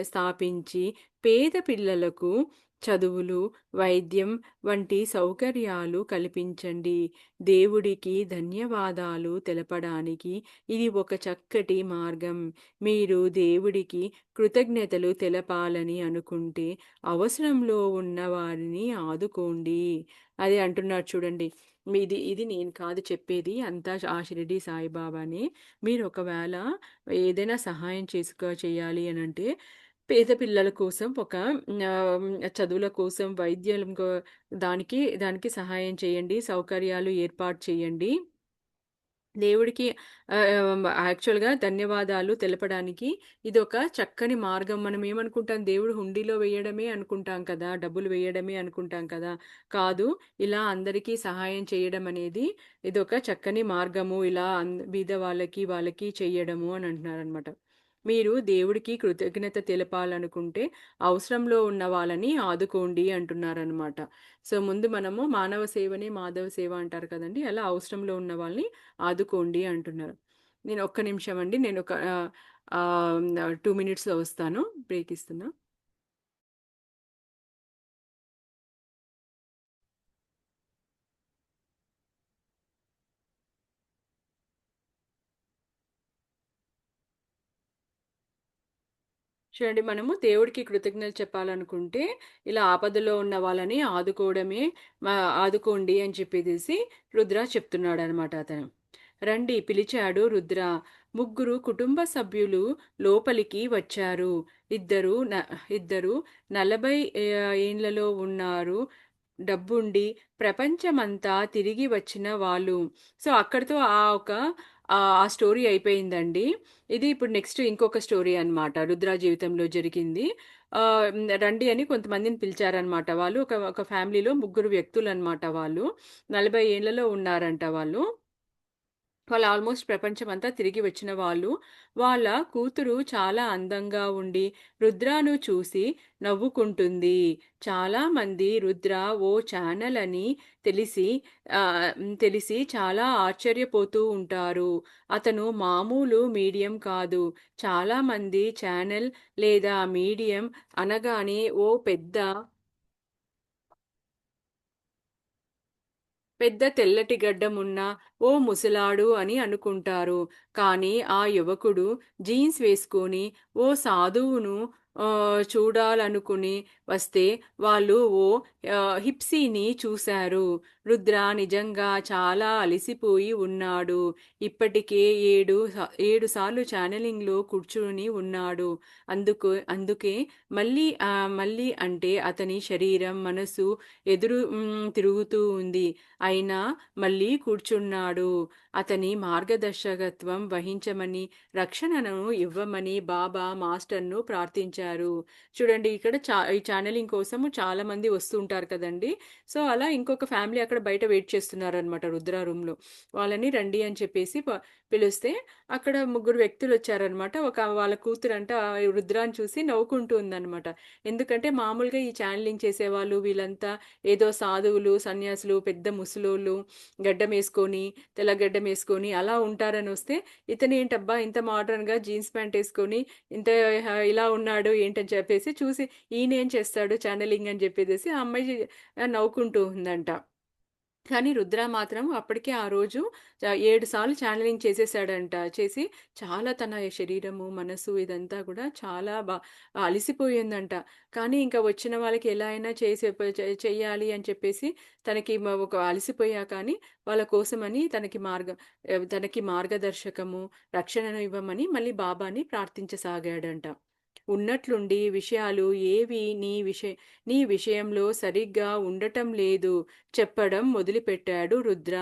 A: స్థాపించి పేద పిల్లలకు చదువులు, వైద్యం వంటి సౌకర్యాలు కల్పించండి. దేవుడికి ధన్యవాదాలు తెలపడానికి ఇది ఒక చక్కటి మార్గం. మీరు దేవుడికి కృతజ్ఞతలు తెలపాలని అనుకుంటే అవసరంలో ఉన్న వారిని ఆదుకోండి. అది అంటున్నాడు చూడండి. ఇది నేను కాదు చెప్పేది. అంతా ఆ షిరిడీ సాయిబాబానే. మీరు ఒకవేళ ఏదైనా సహాయం చేయాలి అనంటే పేద పిల్లల కోసం చదువుల కోసం, దానికి సహాయం చేయండి. సౌకర్యాలు ఏర్పాటు చేయండి. దేవుడికి యాక్చువల్‌గా ధన్యవాదాలు తెలపడానికి ఇదొక చక్కని మార్గం. మనం ఏమనుకుంటాం, దేవుడు హుండీలో వేయడమే అనుకుంటాం కదా! డబ్బులు వేయడమే అనుకుంటాం కదా! కాదు. ఇలా అందరికీ సహాయం చేయడం అనేది ఇదొక చక్కని మార్గము. ఇలా బీద వాళ్ళకి చెయ్యడము అని అంటున్నారనమాట. మీరు దేవుడికి కృతజ్ఞత తెలపాలనుకుంటే అవసరంలో ఉన్న వాళ్ళని ఆదుకోండి అంటున్నారనమాట. సో, ముందు మనము మానవ సేవనే మాధవ సేవ అంటారు కదండీ! అలా అవసరంలో ఉన్న వాళ్ళని ఆదుకోండి అంటున్నారు. నేను ఒక్క నిమిషం అండి. నేను ఒక 2 మినిట్స్‌లో వస్తాను. బ్రేక్ ఇస్తున్నా. చూడండి, మనము దేవుడికి కృతజ్ఞతలు చెప్పాలనుకుంటే, ఇలా ఆపదలో ఉన్న వాళ్ళని ఆదుకోవడమే ఆదుకోండి అని చెప్పేసేసి రుద్ర చెప్తున్నాడనమాట అతను. రండి పిలిచాడు రుద్ర. ముగ్గురు కుటుంబ సభ్యులు లోపలికి వచ్చారు. ఇద్దరు న ఇద్దరు 40 ఏండ్లలో ఉన్నారు. డబ్బుండి ప్రపంచమంతా తిరిగి వచ్చిన వాళ్ళు. సో, అక్కడితో ఆ స్టోరీ అయిపోయిందండి. ఇది ఇప్పుడు నెక్స్ట్ ఇంకొక స్టోరీ అన్నమాట. రుద్ర జీవితంలో జరిగింది. రండి అని కొంతమందిని పిలిచారన్నమాట. వాళ్ళు ఒక ఫ్యామిలీలో ముగ్గురు వ్యక్తులన్నమాట వాళ్ళు. 40 ఏళ్లలో ఉన్నారంట వాళ్ళు. వాళ్ళు ఆల్మోస్ట్ ప్రపంచమంతా తిరిగి వచ్చిన వాళ్ళు. వాళ్ళ కూతురు చాలా అందంగా ఉండి, రుద్రను చూసి నవ్వుకుంటుంది. చాలామంది రుద్ర ఓ ఛానల్ అని తెలిసి తెలిసి చాలా ఆశ్చర్యపోతూ ఉంటారు. అతను మామూలు మీడియం కాదు. చాలామంది ఛానల్ లేదా మీడియం అనగానే ఓ పెద్ద పెద్ద తెల్లటి గడ్డమున్న ఓ ముసలాడు అని అనుకుంటారు. కానీ ఆ యువకుడు జీన్స్ వేసుకొని ఓ సాధువును చూడాలనుకుని వస్తే వాళ్ళు ఓ హిప్సీని చూశారు. రుద్ర నిజంగా చాలా అలసిపోయి ఉన్నాడు. ఇప్పటికే 7 సార్లు ఛానలింగ్‌లో కూర్చుని ఉన్నాడు. అందుకే మళ్ళీ అంటే అతని శరీరం, మనసు తిరుగుతూ ఉంది. అయినా మళ్ళీ కూర్చున్నాడు. అతని మార్గదర్శకత్వం వహించమని, రక్షణను ఇవ్వమని బాబా మాస్టర్‌ను ప్రార్థించారు. చూడండి, ఇక్కడ ఈ ఛానలింగ్ కోసము చాలామంది వస్తూ ఉంటారు కదండీ! సో, అలా ఇంకొక ఫ్యామిలీ అక్కడ బయట వెయిట్ చేస్తున్నారనమాట రుద్ర రూమ్‌లో. వాళ్ళని రండి అని చెప్పేసి పిలుస్తే అక్కడ ముగ్గురు వ్యక్తులొచ్చారనమాట. వాళ్ళ కూతురంట రుద్రాని చూసి నవ్వుకుంటూ ఉందనమాట. ఎందుకంటే మామూలుగా ఈ ఛానలింగ్ చేసేవాళ్ళు వీళ్ళంతా ఏదో సాధువులు, సన్యాసులు, పెద్ద ముసలోళ్ళు, గడ్డమేసుకొని, తెల్ల గడ్డమేసుకొని అలా ఉంటారనొస్తే, ఇతనేంటబ్బా ఇంత మోడర్న్‌గా జీన్స్ ప్యాంట్ ఏసుకొని, ఇంత ఇలా ఉన్నాడు ఏంటని చెప్పేసి చూసి, ఈయనేం చేస్తాడు ఛానలింగ్ అని చెప్పేసేసి ఆ అమ్మాయి నవ్వుకుంటూ ఉందంట. కానీ రుద్ర మాత్రం అప్పటికే ఆ రోజు 7 సార్లు ఛానలింగ్ చేసేసాడంట. చేసి చాలా తన శరీరము, మనసు ఇదంతా కూడా చాలా అలిసిపోయిందంట. కానీ ఇంకా వచ్చిన వాళ్ళకి ఎలా అయినా చెయ్యాలి అని చెప్పేసి తనకి ఒక అలసిపోయా కానీ వాళ్ళ కోసమని తనకి మార్గదర్శకము, రక్షణను ఇవ్వమని మళ్ళీ బాబాని ప్రార్థించసాగాడంట. ఉన్నట్లుండి విషయాలు ఏవి నీ విషయంలో సరిగ్గా ఉండటం లేదు చెప్పడం మొదలుపెట్టాడు రుద్ర.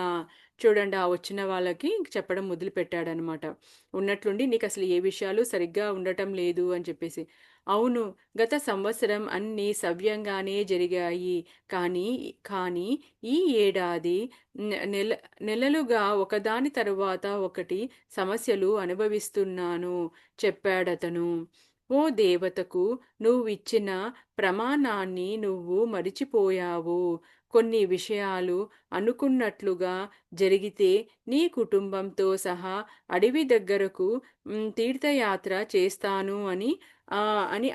A: చూడండి, ఆ వచ్చిన వాళ్ళకి చెప్పడం మొదలుపెట్టాడనమాట. ఉన్నట్లుండి నీకసలు ఏ విషయాలు సరిగ్గా ఉండటం లేదు అని చెప్పేసి. అవును, గత సంవత్సరం అన్నీ సవ్యంగానే జరిగాయి. కానీ కానీ ఈ ఏడాది నెలలుగా ఒకదాని తరువాత ఒకటి సమస్యలు అనుభవిస్తున్నాను చెప్పాడతను. ఓ దేవతకు నువ్విచ్చిన ప్రమాణాన్ని నువ్వు మరిచిపోయావు. కొన్ని విషయాలు అనుకున్నట్లుగా జరిగితే నీ కుటుంబంతో సహా అడవి దగ్గరకు తీర్థయాత్ర చేస్తాను అని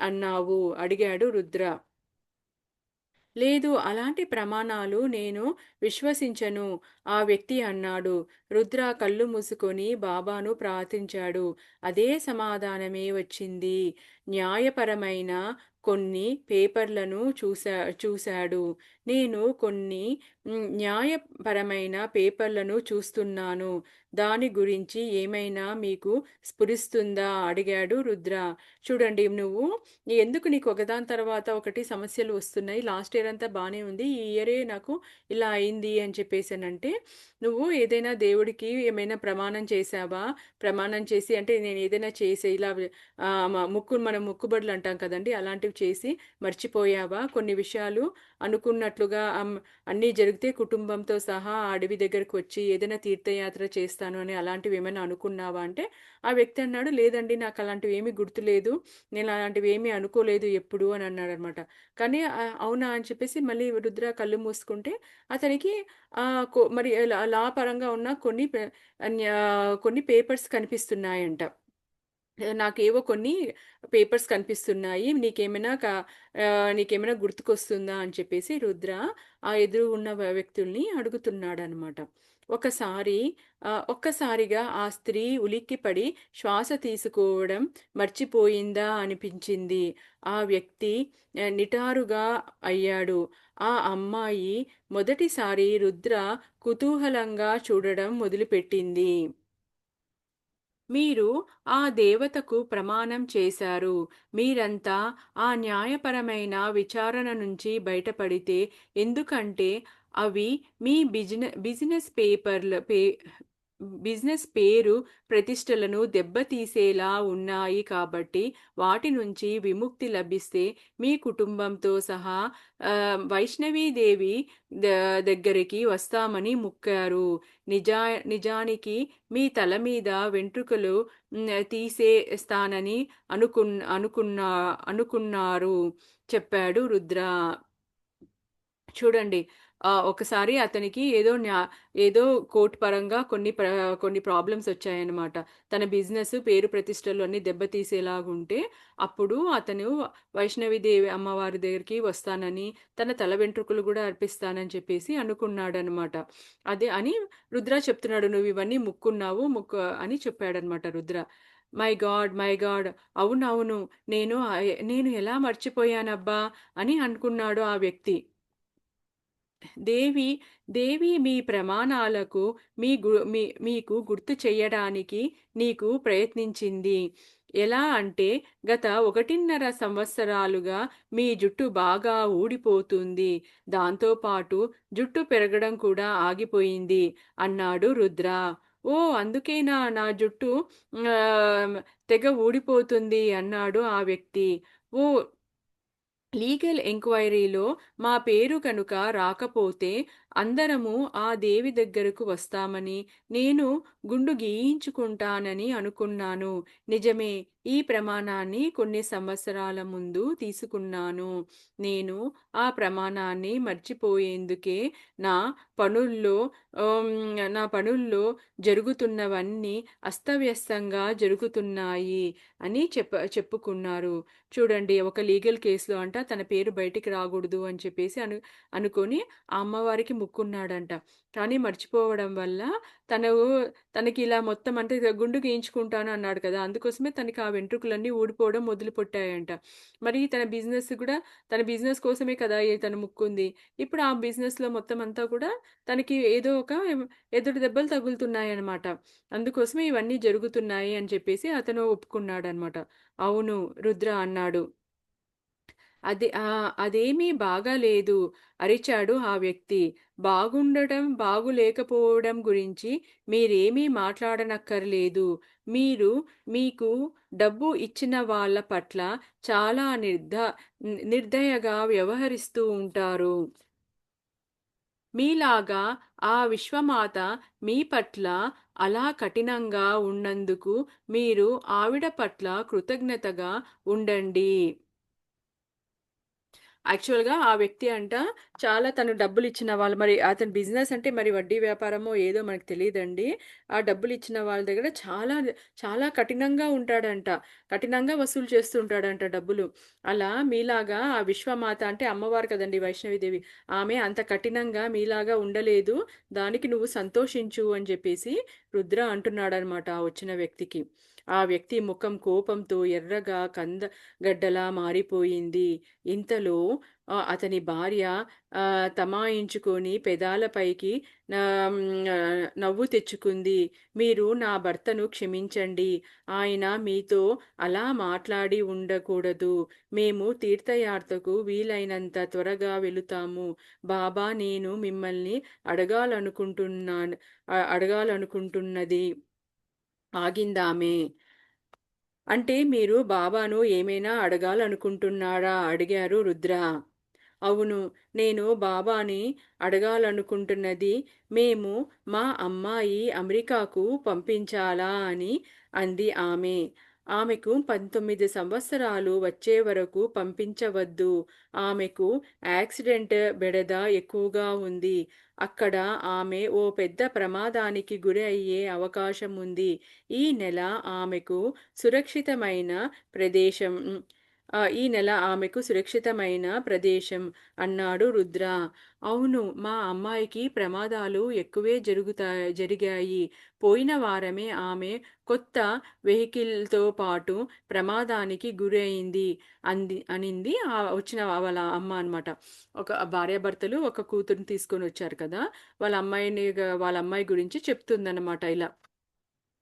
A: అన్నావు అడిగాడు రుద్ర. లేదు, అలాంటి ప్రమాణాలు నేను విశ్వసించను ఆ వ్యక్తి అన్నాడు. రుద్ర కళ్ళు మూసుకొని బాబాను ప్రార్థించాడు. అదే సమాధానమే వచ్చింది. న్యాయపరమైన కొన్ని పేపర్లను చూశాడు. నేను కొన్ని న్యాయపరమైన పేపర్లను చూస్తున్నాను. దాని గురించి ఏమైనా మీకు స్ఫురిస్తుందా అడిగాడు రుద్ర. చూడండి, ఎందుకు నీకు ఒకదాని తర్వాత ఒకటి సమస్యలు వస్తున్నాయి. లాస్ట్ ఇయర్ అంతా బానే ఉంది. ఈ ఇయరే నాకు ఇలా అయింది అని చెప్పేసానంటే, నువ్వు ఏదైనా దేవుడికి ఏమైనా ప్రమాణం చేశావా? ప్రమాణం చేసి అంటే నేను ఏదైనా చేసి ఇలా మనం మొక్కుబడులు అంటాం కదండీ! అలాంటివి చేసి మర్చిపోయావా? కొన్ని విషయాలు అనుకున్నట్లుగా అన్నీ జరిగితే కుటుంబంతో సహా ఆ అడవి దగ్గరకు వచ్చి ఏదైనా తీర్థయాత్ర చేస్తాను అని అలాంటివి ఏమైనా అనుకున్నావా? అంటే ఆ వ్యక్తి అన్నాడు, లేదండి నాకు అలాంటివి ఏమీ గుర్తులేదు. నేను అలాంటివి ఏమీ అనుకోలేదు ఎప్పుడు అని అన్నాడనమాట. కానీ అవునా అని చెప్పేసి మళ్ళీ రుద్ర కళ్ళు మూసుకుంటే అతనికి మరి లా పరంగా ఉన్న కొన్ని పేపర్స్ కనిపిస్తున్నాయంట. నాకేవో కొన్ని పేపర్స్ కనిపిస్తున్నాయి. నీకేమైనా గుర్తుకొస్తుందా అని చెప్పేసి రుద్ర ఆ ఎదురు ఉన్న వ్యక్తుల్ని అడుగుతున్నాడనమాట. ఒకసారి ఒక్కసారిగా ఆ స్త్రీ ఉలిక్కిపడి శ్వాస తీసుకోవడం మర్చిపోయిందా అనిపించింది. ఆ వ్యక్తి నిటారుగా అయ్యాడు. ఆ అమ్మాయి మొదటిసారి రుద్ర కుతూహలంగా చూడడం మొదలుపెట్టింది. మీరు ఆ దేవతకు ప్రమాణం చేశారు. మీరంతా ఆ న్యాయపరమైన విచారణ నుంచి బయటపడితే ఎందుకంటే అవి మీ బిజినెస్ పేరు ప్రతిష్టలను దెబ్బతీసేలా ఉన్నాయి కాబట్టి వాటి నుంచి విముక్తి లభిస్తే మీ కుటుంబంతో సహా వైష్ణవీదేవి ద దగ్గరికి వస్తామని ముక్కారు. నిజా నిజానికి మీ తల మీద వెంట్రుకలు తీసేస్తానని అనుకున్నారు చెప్పాడు రుద్ర. చూడండి. ఒకసారి అతనికి ఏదో కోర్ట్ పరంగా కొన్ని ప్రాబ్లమ్స్ వచ్చాయన్నమాట. తన బిజినెస్ పేరు ప్రతిష్టలు అన్నీ దెబ్బతీసేలాగుంటే, అప్పుడు అతను వైష్ణవిదేవి అమ్మవారి దగ్గరికి వస్తానని, తన తల వెంట్రుకలు గూడా అర్పిస్తానని చెప్పేసి అనుకున్నాడనమాట. అదే అని రుద్ర చెప్తున్నాడు. "నువ్వు ఇవన్నీ ముక్కున్నావు. అని చెప్పాడనమాట Rudra. My God! My God! అవునవును. నేను ఎలా మర్చిపోయానబ్బా! అని అనుకున్నాడు ఆ వ్యక్తి. దేవి దేవి మీ ప్రమాణాలకు మీకు గుర్తు చెయ్యడానికి నీకు ప్రయత్నించింది. ఎలా అంటే గత 1.5 సంవత్సరాలుగా మీ జుట్టు బాగా ఊడిపోతుంది. దాంతో పాటు జుట్టు పెరగడం కూడా ఆగిపోయింది అన్నాడు రుద్ర. ఓహ్! అందుకేనా నా జుట్టు తెగ ఊడిపోతుంది అన్నాడు ఆ వ్యక్తి. ఓహ్! లీగల్ ఎంక్వైరీలో మా పేరు కనుక రాకపోతే అందరము ఆ దేవి దగ్గరకు వస్తామని నేను గుండు గీయించుకుంటానని అనుకున్నాను. నిజమే. ఈ ప్రమాణాన్ని కొన్ని సంవత్సరాల ముందు తీసుకున్నాను. నేను ఆ ప్రమాణాన్ని మర్చిపోయేందుకే నా పనుల్లో ఆహ్, నా పనుల్లో జరుగుతున్నవన్నీ అస్తవ్యస్తంగా జరుగుతున్నాయి అని చెప్పుకున్నారు. చూడండి, ఒక లీగల్ కేస్‌లో అంట తన పేరు బయటికి రాగూడదు అని చెప్పేసి అనుకోని ఆ అమ్మవారికి మొక్కున్నాడంట. కానీ మర్చిపోవడం వల్ల తను తనకిలా మొత్తం అంటే గుండు గీయించుకుంటాను అన్నాడు కదా! అందుకోసమే తనకి ఆ వెంట్రుకలన్నీ ఊడిపోవడం మొదలుపెట్టాయంట. మరి తన బిజినెస్ కోసమే కదా తను మొక్కుంది. ఇప్పుడు ఆ బిజినెస్‌లో మొత్తం అంతా కూడా తనకి ఏదో ఒక ఎదురు దెబ్బలు తగులుతున్నాయన్నమాట. అందుకోసమే ఇవన్నీ జరుగుతున్నాయి అని చెప్పేసి అతను ఒప్పుకున్నాడన్నమాట. అవును. రుద్ర అన్నాడు. అదేమీ బాగాలేదు అరిచాడు ఆ వ్యక్తి. బాగులేకపోవడం గురించి మీరేమీ మాట్లాడనక్కర్లేదు. మీకు డబ్బు ఇచ్చిన వాళ్ళ పట్ల చాలా నిర్దయగా వ్యవహరిస్తూ ఉంటారు. మీలాగా ఆ విశ్వమాత మీ పట్ల అలా కఠినంగా ఉన్నందుకు మీరు ఆవిడ పట్ల కృతజ్ఞతగా ఉండండి. యాక్చువల్‌గా ఆ వ్యక్తి చాలా తను డబ్బులిచ్చిన వాళ్ళు మరి అతని బిజినెస్ అంటే మరి వడ్డీ వ్యాపారమో ఏదో మనకు తెలీదండి. ఆ డబ్బులిచ్చిన వాళ్ళ దగ్గర చాలా కఠినంగా ఉంటాడంట. కఠినంగా వసూలు చేస్తూ ఉంటాడంట డబ్బులు. అలా మీలాగా ఆ విశ్వమాత అంటే అమ్మవారు కదండీ వైష్ణవిదేవి. ఆమె అంత కఠినంగా మీలాగా ఉండలేదు. దానికి నువ్వు సంతోషించు అని చెప్పేసి రుద్ర అంటున్నాడనమాట ఆ వచ్చిన వ్యక్తికి. ఆ వ్యక్తి ముఖం కోపంతో ఎర్రగా గడ్డలా మారిపోయింది. ఇంతలో అతని భార్య తమాయించుకొని పెదాలపైకి నవ్వు తెచ్చుకుంది. "మీరు నా భర్తను క్షమించండి. ఆయన మీతో అలా మాట్లాడి ఉండకూడదు. మేము తీర్థయాత్రకు వీలైనంత త్వరగా వెళుతాము. బాబా నేను మిమ్మల్ని అడగాలనుకుంటున్నది" ఆగిందామె. "అంటే మీరు బాబాను ఏమైనా అడగాలనుకుంటున్నారా?" అడిగారు రుద్ర. "అవును. నేను బాబాని అడగాలనుకుంటున్నది మేము మా అమ్మాయి అమెరికాకు పంపించాలా అని" అంది ఆమె. "ఆమెకు 19 సంవత్సరాలు వచ్చే వరకు పంపించవద్దు. ఆమెకు యాక్సిడెంట్ బెడద ఎక్కువగా ఉంది. అక్కడ ఆమె ఓ పెద్ద ప్రమాదానికి గురి అయ్యే అవకాశం ఉంది. ఈ నెల ఆమెకు సురక్షితమైన ప్రదేశం ఈ నెల ఆమెకు సురక్షితమైన ప్రదేశం అన్నాడు రుద్ర. అవును, మా అమ్మాయికి ప్రమాదాలు ఎక్కువే జరిగాయి. పోయిన వారమే ఆమె కొత్త వెహికల్‌తో పాటు ప్రమాదానికి గురైంది అనింది వచ్చిన వాళ్ళ అమ్మ అన్నమాట. ఒక భార్యాభర్తలు ఒక కూతురిని తీసుకొనొచ్చారు కదా! వాళ్ళ అమ్మాయి గురించి చెప్తుందన్నమాట ఇలా.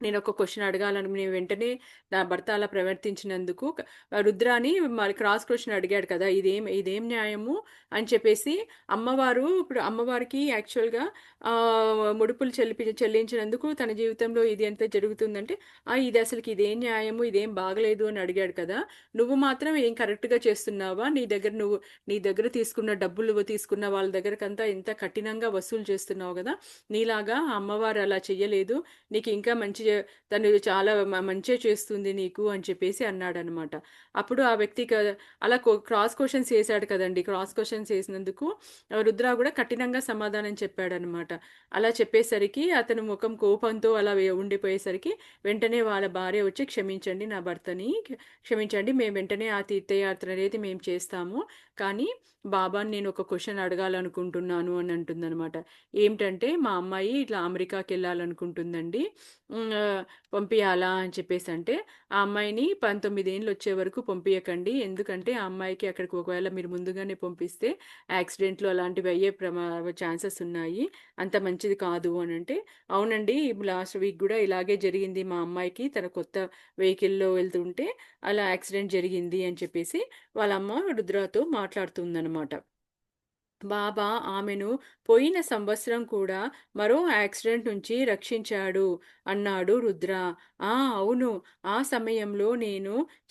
A: నేనొక క్వెషన్ నేను వెంటనే నా భర్త అలా ప్రవర్తించినందుకు రుద్రాని మరి క్రాస్ క్వెషన్ అడిగాడు కదా! ఇదేం న్యాయము అని చెప్పేసి ఇప్పుడు అమ్మవారికి యాక్చువల్‌గా ముడుపులు చెల్లించినందుకు తన జీవితంలో ఇది ఎంత జరుగుతుందంటే, ఇది అసలకి ఇదేం న్యాయము? ఇదేం బాగలేదు అని అడిగాడు కదా! నువ్వు మాత్రం ఏం కరెక్ట్‌గా చేస్తున్నావా? నీ దగ్గర తీసుకున్న వాళ్ళ దగ్గరకంతా ఇంత కఠినంగా వసూలు చేస్తున్నావు గదా! నీలాగా ఆ అమ్మవారు అలా చెయ్యలేదు. నీకు ఇంకా తను చాలా మంచే చేస్తుంది నీకు అని చెప్పేసి అన్నాడనమాట. అప్పుడు ఆ వ్యక్తి అలా క్రాస్ క్వెషన్స్ ఏసాడు కదండీ! క్రాస్ క్వెషన్స్ ఏసినందుకు రుద్ర గూడా కఠినంగా సమాధానం చెప్పాడనమాట. అలా చెప్పేసరికి అతను ముఖం కోపంతో అలా ఉండిపోయేసరికి వెంటనే వాళ్ళ భార్య వచ్చి క్షమించండి నా భర్తని క్షమించండి. మేము వెంటనే ఆ తీర్థయాత్ర అనేది మేము చేస్తాము. కానీ బాబాని నేను ఒక క్వెషన్ అడగాలనుకుంటున్నాను అని అంటుందనమాట. ఏమిటంటే మా అమ్మాయి ఇట్లా అమెరికాకెళ్ళాలనుకుంటుందండి. పంపియాలా అని చెప్పేసంటే, ఆ అమ్మాయిని 19 ఏండ్లొచ్చే వరకు పంపియకండి. ఎందుకంటే, ఆ అమ్మాయికి అక్కడికి ఒకవేళ మీరు ముందుగానే పంపిస్తే యాక్సిడెంట్లు అలాంటివి అయ్యే ఛాన్సెస్ ఉన్నాయి. అంత మంచిది కాదు అనంటే, అవునండి లాస్ట్ వీక్ గూడా ఇలాగే జరిగింది మా అమ్మాయికి. తన కొత్త వెహికల్‌లో వెళ్తుంటే అలా యాక్సిడెంట్ జరిగింది అని చెప్పేసి వాళ్ళ అమ్మ రుద్రతో మాట్లాడుతుందనమాట. బాబా ఆమెను పోయిన సంవత్సరం కూడా మరో యాక్సిడెంట్ నుంచి రక్షించాడు అన్నాడు రుద్ర. అవును, ఆ సమయంలో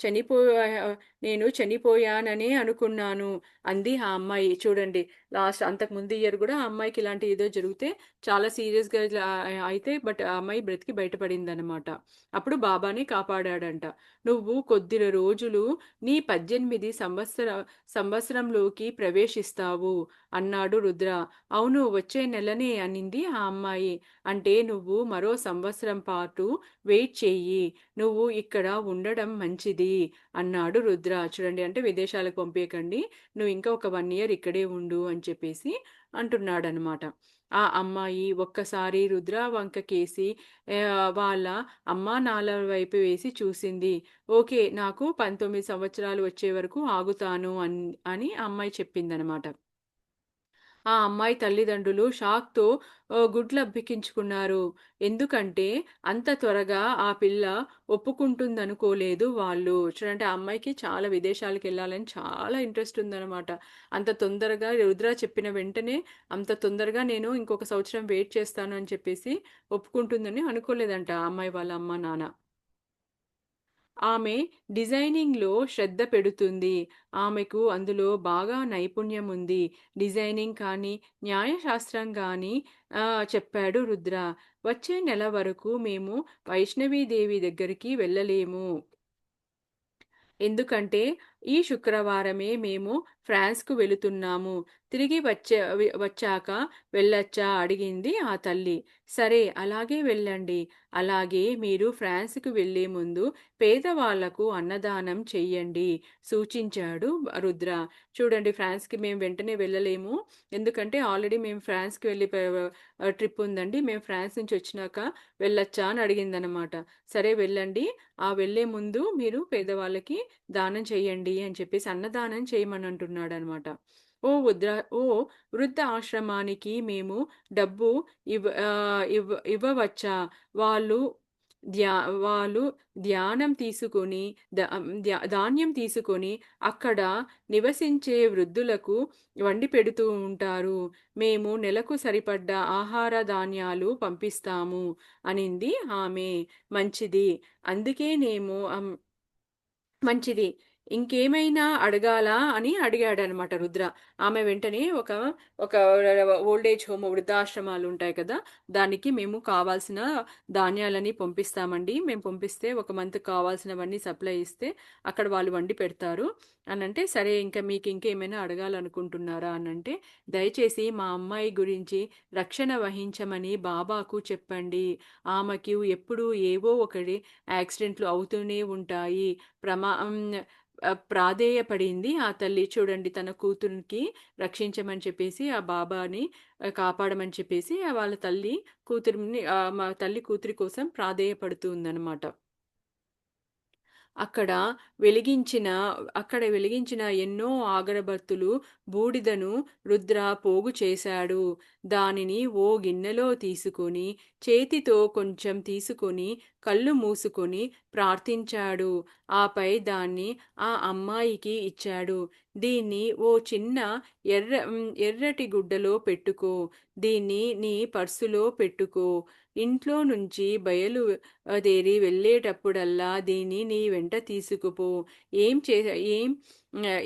A: చనిపోయా చనిపోయాననే అనుకున్నాను అంది ఆ అమ్మాయి. చూడండి, అంతకు ముందు ఇయర్ కూడా ఆ అమ్మాయికి ఇలాంటి ఏదో జరిగితే చాలా సీరియస్గా ఇట్లా అయితే బట్ ఆ అమ్మాయి బ్రతికి బయటపడిందనమాట. అప్పుడు బాబానే కాపాడాడంట. నువ్వు కొద్ది రోజులు నీ 18 సంవత్సరంలోకి ప్రవేశిస్తావు అన్నాడు రుద్ర. అవును, వచ్చే నెలనే అనింది ఆ అమ్మాయి. అంటే నువ్వు మరో సంవత్సరం పాటు వెయిట్ చెయ్యి. నువ్వు ఇక్కడ ఉండడం మంచిది అన్నాడు రుద్ర. చూడండి, అంటే విదేశాలకు పంపియకండి. నువ్వు ఇంకా ఒక 1 ఇయర్ ఇక్కడే ఉండు అని చెప్పేసి అంటున్నాడనమాట. ఆ అమ్మాయి ఒక్కసారి రుద్ర వంకకేసి వాళ్ళ అమ్మానాన్నల వైపు వేసి చూసింది. ఓకే, నాకు 19 సంవత్సరాలు వచ్చే వరకు ఆగుతాను అని ఆ అమ్మాయి చెప్పిందనమాట. ఆ అమ్మాయి తల్లిదండ్రులు షాక్‌తో గుడ్లబ్బెక్కించుకున్నారు. ఎందుకంటే అంత త్వరగా ఆ పిల్ల ఒప్పుకుంటుందనుకోలేదు వాళ్ళు. చూడండి, ఆ అమ్మాయికి చాలా విదేశాలకెళ్ళాలని చాలా ఇంట్రెస్ట్ ఉందనమాట. అంత తొందరగా రుద్ర చెప్పిన వెంటనే అంత తొందరగా నేను ఇంకొక సంవత్సరం వెయిట్ చేస్తాను అని చెప్పేసి ఒప్పుకుంటుందని అనుకోలేదంట ఆ అమ్మాయి వాళ్ళ అమ్మ, నాన్న. ఆమె డిజైనింగ్‌లో శ్రద్ధ పెడుతుంది. ఆమెకు అందులో బాగా నైపుణ్యం ఉంది. డిజైనింగ్ కానీ, న్యాయశాస్త్రం గానీ చెప్పాడు రుద్ర. వచ్చే నెల వరకు మేము వైష్ణవీదేవి దగ్గరికి వెళ్ళలేము. ఎందుకంటే ఈ శుక్రవారమే మేము ఫ్రాన్స్‌కు వెళుతున్నాము. తిరిగి వచ్చాక వెళ్ళొచ్చా అడిగింది ఆ తల్లి. సరే, అలాగే వెళ్ళండి. అలాగే మీరు ఫ్రాన్స్‌కు వెళ్ళే ముందు పేదవాళ్లకు అన్నదానం చెయ్యండి సూచించాడు రుద్ర. చూడండి, ఫ్రాన్స్‌కి మేము వెంటనే వెళ్ళలేము. ఎందుకంటే ఆల్రెడీ మేము ఫ్రాన్స్‌కి వెళ్ళి ట్రిప్ ఉందండి. మేము ఫ్రాన్స్ నుంచి వచ్చినాక వెళ్ళొచ్చా అని అడిగిందనమాట. సరే వెళ్ళండి. వెళ్ళే ముందు మీరు పేదవాళ్ళకి దానం చేయండి అని చెప్పేసి అన్నదానం చేయమని అంటున్నాడనమాట. ఓ వృద్ర ఓ వృద్ధ ఆశ్రమానికి మేము డబ్బు ఇవ్వవచ్చా? వాళ్ళు ధ్యా వాళ్ళు ధ్యానం తీసుకొని ధాన్యం తీసుకొని అక్కడ నివసించే వృద్ధులకు వండి పెడుతూ ఉంటారు. మేము నెలకు సరిపడ్డ ఆహార ధాన్యాలు పంపిస్తాము అనింది ఆమె. మంచిది. అందుకేనేమో మంచిది. ఇంకేమైనా అడగాలా అని అడిగాడనమాట రుద్ర. ఆమె వెంటనే ఒక ఓల్డ్ ఏజ్ హోమ్ వృద్ధాశ్రమాలుంటాయి కదా! దానికి మేము కావాల్సిన ధాన్యాలని పంపిస్తామండి. మేము పంపిస్తే ఒక మంత్‌కి కావాల్సినవన్నీ సప్లై ఇస్తే అక్కడ వాళ్ళు వండి పెడతారు అనంటే, సరే ఇంక మీకింకేమైనా అడగాలనుకుంటున్నారా అనంటే, దయచేసి మా అమ్మాయి గురించి రక్షణ వహించమని బాబాకు చెప్పండి. ఆమెకు ఎప్పుడూ ఏవో ఒకటి యాక్సిడెంట్లు అవుతూనే ఉంటాయి. ప్రమా హ్మ్. ప్రాధేయపడింది ఆ తల్లి. చూడండి తన కూతురికి రక్షించమని చెప్పేసి ఆ బాబాని కాపాడమని చెప్పేసి వాళ్ళ తల్లి మా తల్లి కూతురి కోసం ప్రాధేయపడుతూ ఉందనమాట. అక్కడ వెలిగించిన వెలిగించిన ఎన్నో అగరబత్తులు బూడిదను రుద్ర పోగు చేశాడు. దానిని ఓ గిన్నెలో తీసుకొని, చేతితో కొంచెం తీసుకొని, కళ్ళు మూసుకొని ప్రార్థించాడు. ఆపై దాన్ని ఆ అమ్మాయికి ఇచ్చాడు. దీన్ని ఓ చిన్న ఎర్రటి గుడ్డలో పెట్టుకో. దీన్ని నీ పర్సులో పెట్టుకో. ఇంట్లో నుంచి దేరి వెళ్ళేటప్పుడల్లా దీన్ని నీ వెంట తీసుకుపో. ఏం చే ఏం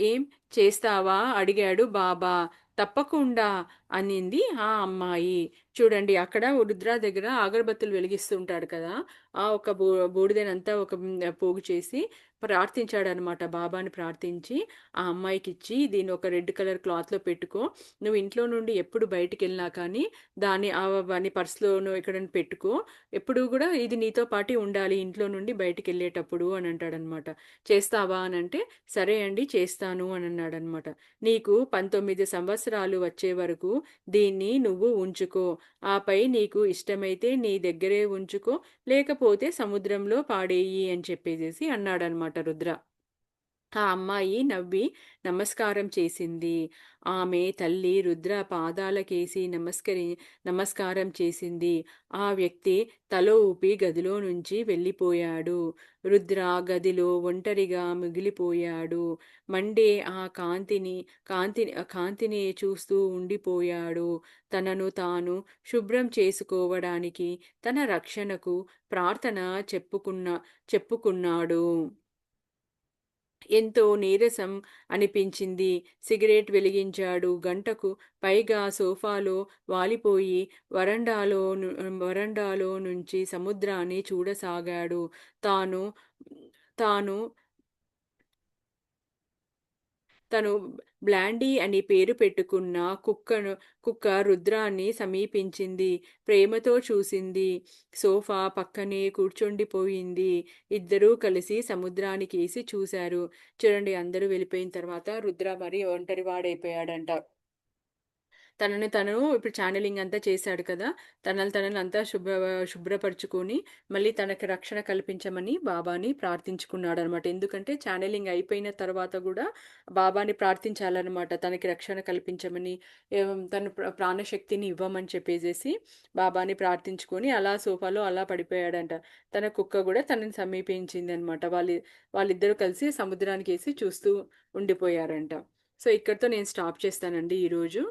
A: ఏం చేస్తావా అడిగాడు బాబా. తప్పకుండా అనింది ఆ అమ్మాయి. చూడండి అక్కడ రుద్ర దగ్గర అగరబత్తులు వెలిగిస్తుంటాడు కదా! ఆ ఒక బూడిదనంతా పోగు చేసి ప్రార్థించాడనమాట. బాబాని ప్రార్థించి ఆ అమ్మాయికిచ్చి దీన్ని ఒక రెడ్ కలర్ క్లాత్‌లో పెట్టుకో. నువ్వు ఇంట్లో నుండి ఎప్పుడు బయటికెళ్ళినా కానీ దాన్ని పర్స్‌లోనో ఎక్కడైనా పెట్టుకో. ఎప్పుడూ గూడా ఇది నీతో పాటే ఉండాలి ఇంట్లో నుండి బయటికెళ్ళేటప్పుడు అని అంటాడనమాట. చేస్తావా అనంటే, సరే అండి చేస్తాను అని అన్నాడనమాట. నీకు 19 సంవత్సరాలు వచ్చే వరకు దీన్ని నువ్వు ఉంచుకో. ఆపై నీకు ఇష్టమైతే నీ దగ్గరే ఉంచుకో. లేకపోతే సముద్రంలో పాడేయి అని చెప్పేసేసి అన్నాడనమాట రుద్ర. ఆ అమ్మాయి నవ్వి నమస్కారం చేసింది. ఆమె తల్లి రుద్ర పాదాలకేసి నమస్కారం చేసింది. ఆ వ్యక్తి తల ఊపి గదిలో నుంచి వెళ్ళిపోయాడు. రుద్ర గదిలో ఒంటరిగా మిగిలిపోయాడు. మండే ఆ కాంతిని చూస్తూ ఉండిపోయాడు. తనను తాను శుభ్రం చేసుకోవడానికి, తన రక్షణకు ప్రార్థన చెప్పుకున్నాడు. ఎంతో నీరసం అనిపించింది. సిగరెట్ వెలిగించాడు. గంటకు పైగా సోఫాలో వాలిపోయి వరండాలో నుంచి సముద్రాన్ని చూడసాగాడు. తాను తాను తను బ్లాండీ అని పేరు పెట్టుకున్న కుక్క రుద్రాన్ని సమీపించింది. ప్రేమతో చూసింది. సోఫా పక్కనే కూర్చుండిపోయింది. ఇద్దరూ కలిసి సముద్రానికేసి చూశారు. చూడండి అందరూ వెళ్ళిపోయిన తర్వాత రుద్ర మరి ఒంటరివాడైపోయాడంట. తనని తను ఇప్పుడు ఛానెలింగ్ అంతా చేశాడు కదా! తనని అంతా శుభ్రపరుచుకొని మళ్ళీ తనకి రక్షణ కల్పించమని బాబాని ప్రార్థించుకున్నాడనమాట. ఎందుకంటే ఛానెలింగ్ అయిపోయిన తర్వాత గూడా బాబాని ప్రార్థించాలనమాట. తనకి రక్షణ కల్పించమని, తన ప్రాణశక్తిని ఇవ్వమని చెప్పేసేసి బాబాని ప్రార్థించుకొని అలా సోఫాలో అలా పడిపోయాడంట. తన కుక్క గూడా తనని సమీపించిందనమాట. వాళ్ళిద్దరూ కలిసి సముద్రానికేసి చూస్తూ ఉండిపోయారంట. సో, ఇక్కడితో నేను స్టాప్ చేస్తానండి ఈరోజు.